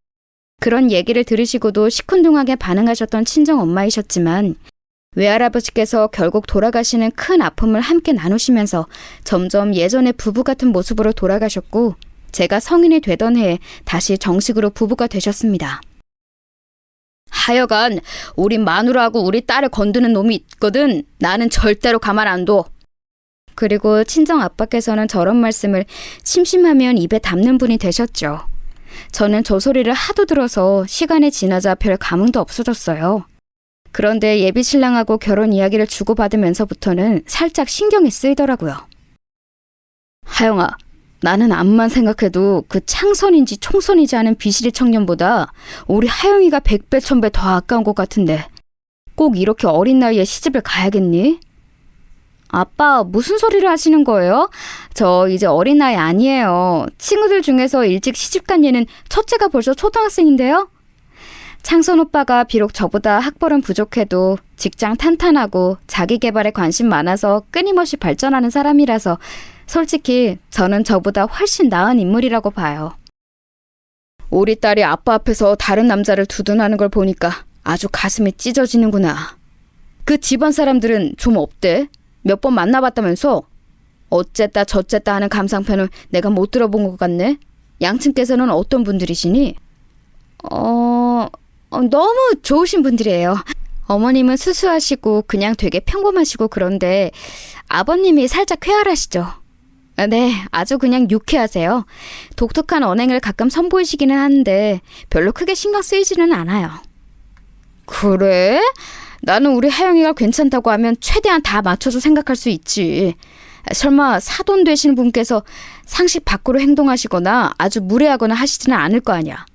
그런 얘기를 들으시고도 시큰둥하게 반응하셨던 친정엄마이셨지만 외할아버지께서 결국 돌아가시는 큰 아픔을 함께 나누시면서 점점 예전의 부부 같은 모습으로 돌아가셨고 제가 성인이 되던 해에 다시 정식으로 부부가 되셨습니다. 하여간 우리 마누라하고 우리 딸을 건드는 놈이 있거든. 나는 절대로 가만 안 둬. 그리고 친정아빠께서는 저런 말씀을 심심하면 입에 담는 분이 되셨죠. 저는 저 소리를 하도 들어서 시간이 지나자 별 감흥도 없어졌어요. 그런데 예비신랑하고 결혼 이야기를 주고받으면서부터는 살짝 신경이 쓰이더라고요. 하영아, 나는 암만 생각해도 그 창선인지 총선이지 않은 비실이 청년보다 우리 하영이가 100배 1000배 더 아까운 것 같은데 꼭 이렇게 어린 나이에 시집을 가야겠니? 아빠, 무슨 소리를 하시는 거예요? 저 이제 어린 나이 아니에요. 친구들 중에서 일찍 시집간 얘는 첫째가 벌써 초등학생인데요? 창선 오빠가 비록 저보다 학벌은 부족해도 직장 탄탄하고 자기 개발에 관심 많아서 끊임없이 발전하는 사람이라서 솔직히 저는 저보다 훨씬 나은 인물이라고 봐요. 우리 딸이 아빠 앞에서 다른 남자를 두둔하는 걸 보니까 아주 가슴이 찢어지는구나. 그 집안 사람들은 좀 어때? 몇 번 만나봤다면서? 어쨌다 저쨌다 하는 감상편을 내가 못 들어본 것 같네? 양친께서는 어떤 분들이시니? 너무 좋으신 분들이에요. 어머님은 수수하시고 그냥 되게 평범하시고 그런데 아버님이 살짝 쾌활하시죠. 네, 아주 그냥 유쾌하세요. 독특한 언행을 가끔 선보이시기는 하는데 별로 크게 신경 쓰이지는 않아요. 그래? 나는 우리 하영이가 괜찮다고 하면 최대한 다 맞춰서 생각할 수 있지. 설마 사돈 되시는 분께서 상식 밖으로 행동하시거나 아주 무례하거나 하시지는 않을 거 아니야.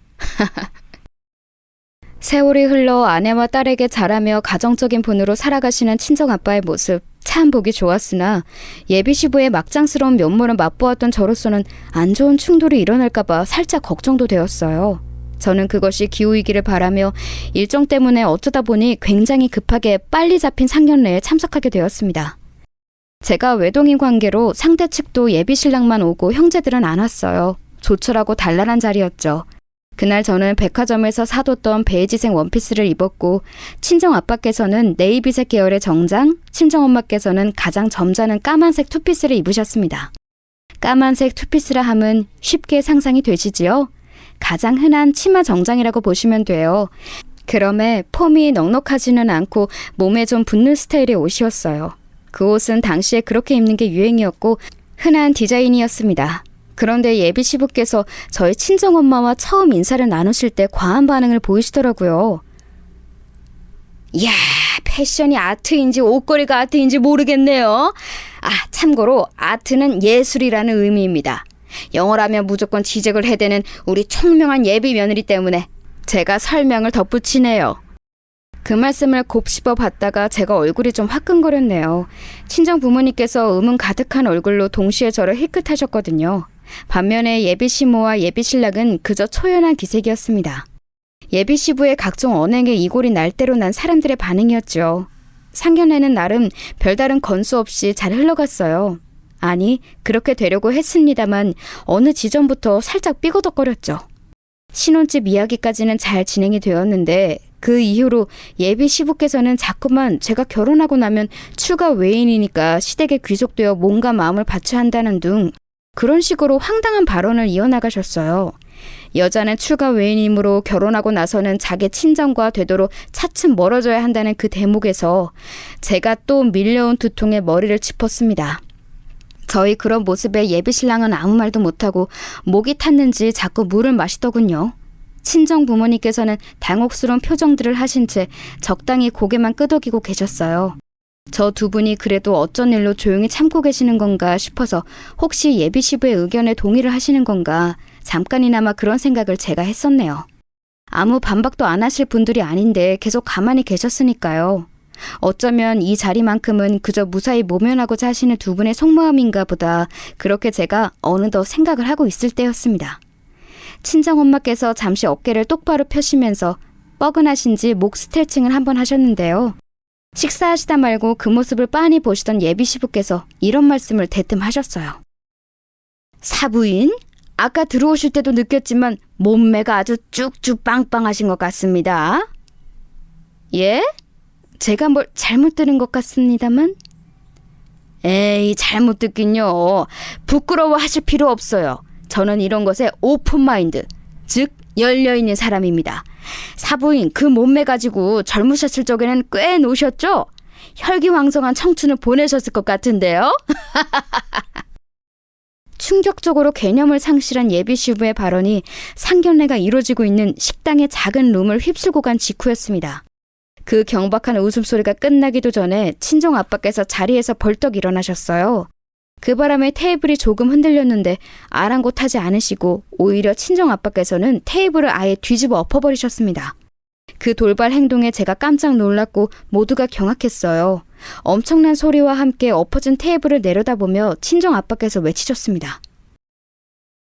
세월이 흘러 아내와 딸에게 잘하며 가정적인 분으로 살아가시는 친정아빠의 모습 참 보기 좋았으나 예비시부의 막장스러운 면모를 맛보았던 저로서는 안 좋은 충돌이 일어날까봐 살짝 걱정도 되었어요. 저는 그것이 기우이기를 바라며 일정 때문에 어쩌다 보니 굉장히 급하게 빨리 잡힌 상견례에 참석하게 되었습니다. 제가 외동인 관계로 상대 측도 예비신랑만 오고 형제들은 안 왔어요. 조촐하고 단란한 자리였죠. 그날 저는 백화점에서 사뒀던 베이지색 원피스를 입었고 친정아빠께서는 네이비색 계열의 정장, 친정엄마께서는 가장 점잖은 까만색 투피스를 입으셨습니다. 까만색 투피스라 함은 쉽게 상상이 되시지요? 가장 흔한 치마 정장이라고 보시면 돼요. 그럼에 폼이 넉넉하지는 않고 몸에 좀 붙는 스타일의 옷이었어요. 그 옷은 당시에 그렇게 입는 게 유행이었고 흔한 디자인이었습니다. 그런데 예비시부께서 저희 친정엄마와 처음 인사를 나누실 때 과한 반응을 보이시더라고요. 이야, 패션이 아트인지 옷걸이가 아트인지 모르겠네요. 참고로 아트는 예술이라는 의미입니다. 영어라면 무조건 지적을 해대는 우리 총명한 예비 며느리 때문에 제가 설명을 덧붙이네요. 그 말씀을 곱씹어 봤다가 제가 얼굴이 좀 화끈거렸네요. 친정 부모님께서 의문 가득한 얼굴로 동시에 저를 힐끗하셨거든요. 반면에 예비 시모와 예비 신랑은 그저 초연한 기색이었습니다. 예비 시부의 각종 언행에 이골이 날대로 난 사람들의 반응이었죠. 상견례는 나름 별다른 건수 없이 잘 흘러갔어요. 아니, 그렇게 되려고 했습니다만 어느 지점부터 살짝 삐거덕거렸죠. 신혼집 이야기까지는 잘 진행이 되었는데 그 이후로 예비 시부께서는 자꾸만 제가 결혼하고 나면 출가 외인이니까 시댁에 귀속되어 몸과 마음을 바쳐야 한다는 등 그런 식으로 황당한 발언을 이어나가셨어요. 여자는 출가 외인이므로 결혼하고 나서는 자기 친정과 되도록 차츰 멀어져야 한다는 그 대목에서 제가 또 밀려온 두통에 머리를 짚었습니다. 저희 그런 모습에 예비 신랑은 아무 말도 못하고 목이 탔는지 자꾸 물을 마시더군요. 친정 부모님께서는 당혹스러운 표정들을 하신 채 적당히 고개만 끄덕이고 계셨어요. 저 두 분이 그래도 어쩐 일로 조용히 참고 계시는 건가 싶어서 혹시 예비 시부의 의견에 동의를 하시는 건가 잠깐이나마 그런 생각을 제가 했었네요. 아무 반박도 안 하실 분들이 아닌데 계속 가만히 계셨으니까요. 어쩌면 이 자리만큼은 그저 무사히 모면하고자 하시는 두 분의 속마음인가 보다 그렇게 제가 어느덧 생각을 하고 있을 때였습니다. 친정엄마께서 잠시 어깨를 똑바로 펴시면서 뻐근하신지 목 스트레칭을 한번 하셨는데요. 식사하시다 말고 그 모습을 빤히 보시던 예비 시부께서 이런 말씀을 대뜸 하셨어요. 사부인, 아까 들어오실 때도 느꼈지만 몸매가 아주 쭉쭉 빵빵하신 것 같습니다. 예? 제가 뭘 잘못 들은 것 같습니다만? 에이, 잘못 듣긴요. 부끄러워하실 필요 없어요. 저는 이런 것에 오픈마인드, 즉 열려있는 사람입니다. 사부인 그 몸매 가지고 젊으셨을 적에는 꽤 노셨죠? 혈기왕성한 청춘을 보내셨을 것 같은데요? 충격적으로 개념을 상실한 예비 시부의 발언이 상견례가 이루어지고 있는 식당의 작은 룸을 휩쓸고 간 직후였습니다. 그 경박한 웃음소리가 끝나기도 전에 친정 아빠께서 자리에서 벌떡 일어나셨어요. 그 바람에 테이블이 조금 흔들렸는데 아랑곳하지 않으시고 오히려 친정 아빠께서는 테이블을 아예 뒤집어 엎어버리셨습니다. 그 돌발 행동에 제가 깜짝 놀랐고 모두가 경악했어요. 엄청난 소리와 함께 엎어진 테이블을 내려다보며 친정 아빠께서 외치셨습니다.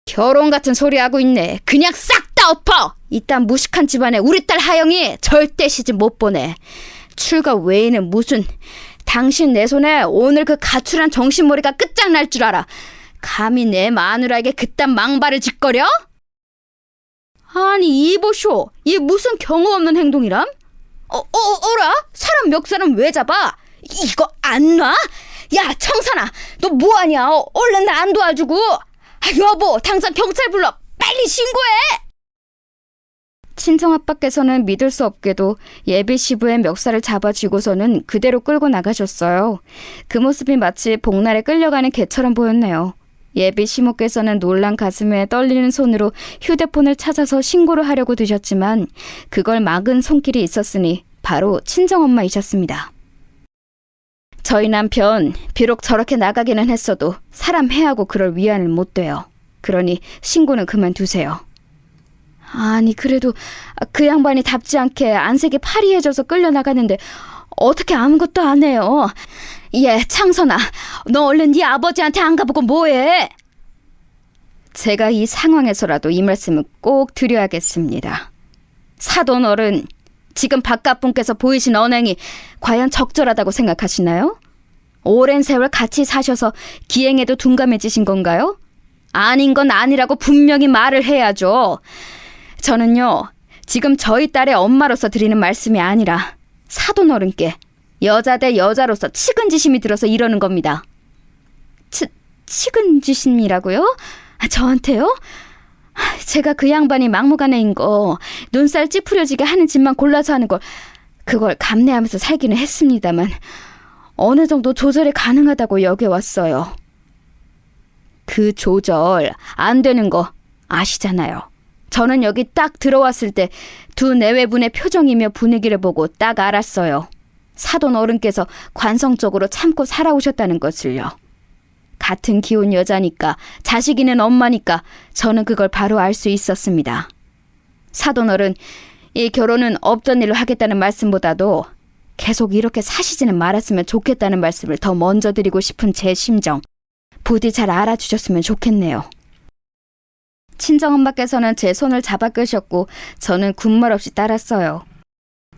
결혼 같은 소리 하고 있네. 그냥 싹 다 엎어! 이딴 무식한 집안에 우리 딸 하영이 절대 시집 못 보내. 출가 외에는 무슨... 당신 내 손에 오늘 그 가출한 정신머리가 끝장날 줄 알아. 감히 내 마누라에게 그딴 망발을 짓거려? 아니 이보쇼, 이 무슨 경우 없는 행동이람? 어라? 사람 멱살은 왜 잡아? 이거 안 놔? 야 청산아, 너 뭐하냐? 얼른 나 안 도와주고. 여보, 당장 경찰 불러. 빨리 신고해. 친정아빠께서는 믿을 수 없게도 예비 시부의 멱살을 잡아쥐고서는 그대로 끌고 나가셨어요. 그 모습이 마치 복날에 끌려가는 개처럼 보였네요. 예비 시모께서는 놀란 가슴에 떨리는 손으로 휴대폰을 찾아서 신고를 하려고 드셨지만 그걸 막은 손길이 있었으니 바로 친정엄마이셨습니다. 저희 남편 비록 저렇게 나가기는 했어도 사람 해하고 그럴 위안을 못 돼요. 그러니 신고는 그만두세요. 아니 그래도 그 양반이 답지 않게 안색이 파리해져서 끌려나가는데 어떻게 아무것도 안 해요. 예, 창선아, 너 얼른 네 아버지한테 안 가보고 뭐해? 제가 이 상황에서라도 이 말씀을 꼭 드려야겠습니다. 사돈 어른, 지금 바깥분께서 보이신 언행이 과연 적절하다고 생각하시나요? 오랜 세월 같이 사셔서 기행에도 둔감해지신 건가요? 아닌 건 아니라고 분명히 말을 해야죠. 저는요, 지금 저희 딸의 엄마로서 드리는 말씀이 아니라 사돈 어른께 여자 대 여자로서 측은지심이 들어서 이러는 겁니다. 측은지심이라고요? 저한테요? 제가 그 양반이 막무가내인 거, 눈살 찌푸려지게 하는 짓만 골라서 하는 걸, 그걸 감내하면서 살기는 했습니다만 어느 정도 조절이 가능하다고 여겨왔어요. 그 조절 안 되는 거 아시잖아요. 저는 여기 딱 들어왔을 때 두 내외분의 표정이며 분위기를 보고 딱 알았어요. 사돈 어른께서 관성적으로 참고 살아오셨다는 것을요. 같은 기혼 여자니까, 자식이는 엄마니까 저는 그걸 바로 알 수 있었습니다. 사돈 어른, 이 결혼은 없던 일로 하겠다는 말씀보다도 계속 이렇게 사시지는 말았으면 좋겠다는 말씀을 더 먼저 드리고 싶은 제 심정, 부디 잘 알아주셨으면 좋겠네요. 친정엄마께서는 제 손을 잡아 끄셨고 저는 군말 없이 따랐어요.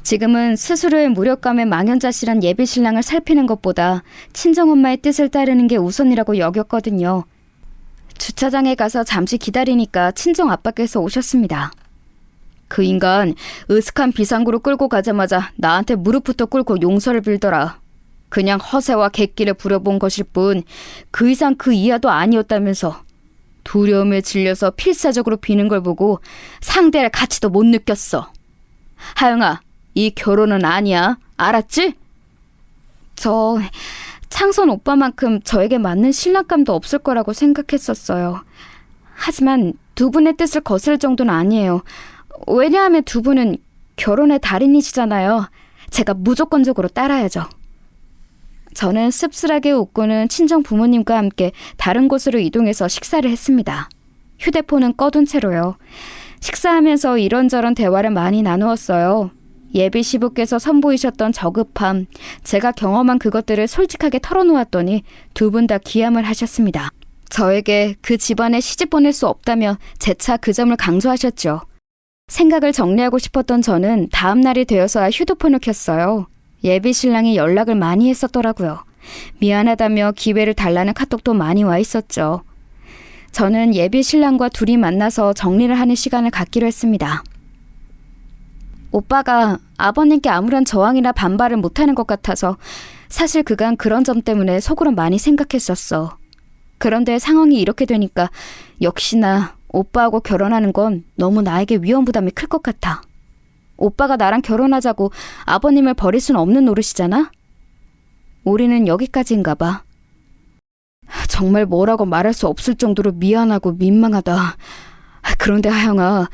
지금은 스스로의 무력감에 망연자실한 예비신랑을 살피는 것보다 친정엄마의 뜻을 따르는 게 우선이라고 여겼거든요. 주차장에 가서 잠시 기다리니까 친정아빠께서 오셨습니다. 그 인간 으슥한 비상구로 끌고 가자마자 나한테 무릎부터 꿇고 용서를 빌더라. 그냥 허세와 객기를 부려본 것일 뿐 그 이상 그 이하도 아니었다면서 두려움에 질려서 필사적으로 비는 걸 보고 상대할 가치도 못 느꼈어. 하영아, 이 결혼은 아니야. 알았지? 저 창선 오빠만큼 저에게 맞는 신랑감도 없을 거라고 생각했었어요. 하지만 두 분의 뜻을 거스를 정도는 아니에요. 왜냐하면 두 분은 결혼의 달인이시잖아요. 제가 무조건적으로 따라야죠. 저는 씁쓸하게 웃고는 친정 부모님과 함께 다른 곳으로 이동해서 식사를 했습니다. 휴대폰은 꺼둔 채로요. 식사하면서 이런저런 대화를 많이 나누었어요. 예비 시부께서 선보이셨던 저급함, 제가 경험한 그것들을 솔직하게 털어놓았더니 두 분 다 기함을 하셨습니다. 저에게 그 집안에 시집 보낼 수 없다며 재차 그 점을 강조하셨죠. 생각을 정리하고 싶었던 저는 다음 날이 되어서야 휴대폰을 켰어요. 예비 신랑이 연락을 많이 했었더라고요. 미안하다며 기회를 달라는 카톡도 많이 와 있었죠. 저는 예비 신랑과 둘이 만나서 정리를 하는 시간을 갖기로 했습니다. 오빠가 아버님께 아무런 저항이나 반발을 못하는 것 같아서 사실 그간 그런 점 때문에 속으로 많이 생각했었어. 그런데 상황이 이렇게 되니까 역시나 오빠하고 결혼하는 건 너무 나에게 위험 부담이 클 것 같아. 오빠가 나랑 결혼하자고 아버님을 버릴 순 없는 노릇이잖아? 우리는 여기까지인가 봐. 정말 뭐라고 말할 수 없을 정도로 미안하고 민망하다. 그런데 하영아,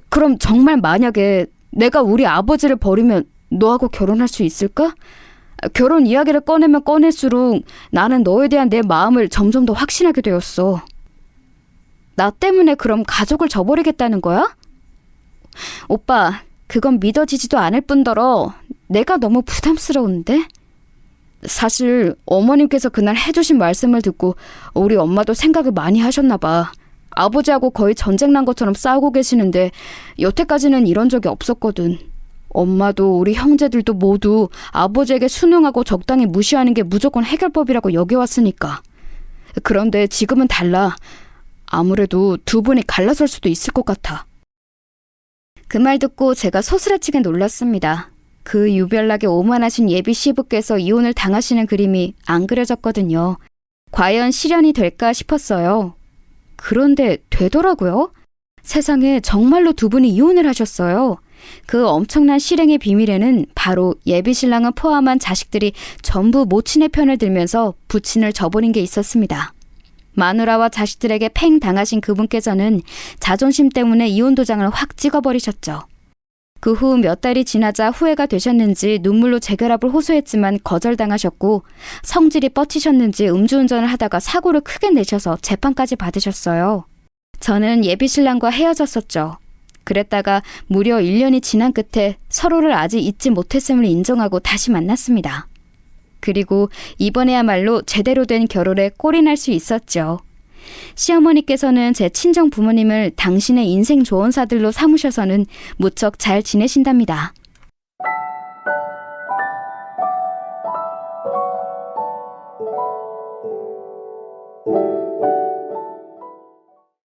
그럼 정말 만약에 내가 우리 아버지를 버리면 너하고 결혼할 수 있을까? 결혼 이야기를 꺼내면 꺼낼수록 나는 너에 대한 내 마음을 점점 더 확신하게 되었어. 나 때문에 그럼 가족을 저버리겠다는 거야? 오빠, 그건 믿어지지도 않을 뿐더러 내가 너무 부담스러운데? 사실 어머님께서 그날 해주신 말씀을 듣고 우리 엄마도 생각을 많이 하셨나 봐. 아버지하고 거의 전쟁 난 것처럼 싸우고 계시는데 여태까지는 이런 적이 없었거든. 엄마도 우리 형제들도 모두 아버지에게 순응하고 적당히 무시하는 게 무조건 해결법이라고 여겨왔으니까. 그런데 지금은 달라. 아무래도 두 분이 갈라설 수도 있을 것 같아. 그 말 듣고 제가 소스라치게 놀랐습니다. 그 유별나게 오만하신 예비 시부께서 이혼을 당하시는 그림이 안 그려졌거든요. 과연 실현이 될까 싶었어요. 그런데 되더라고요. 세상에 정말로 두 분이 이혼을 하셨어요. 그 엄청난 실행의 비밀에는 바로 예비 신랑을 포함한 자식들이 전부 모친의 편을 들면서 부친을 저버린 게 있었습니다. 마누라와 자식들에게 팽 당하신 그분께서는 자존심 때문에 이혼 도장을 확 찍어버리셨죠. 그 후 몇 달이 지나자 후회가 되셨는지 눈물로 재결합을 호소했지만 거절당하셨고 성질이 뻗치셨는지 음주운전을 하다가 사고를 크게 내셔서 재판까지 받으셨어요. 저는 예비 신랑과 헤어졌었죠. 그랬다가 무려 1년이 지난 끝에 서로를 아직 잊지 못했음을 인정하고 다시 만났습니다. 그리고 이번에야말로 제대로 된 결혼에 꼴이 날 수 있었죠. 시어머니께서는 제 친정 부모님을 당신의 인생 조언사들로 삼으셔서는 무척 잘 지내신답니다.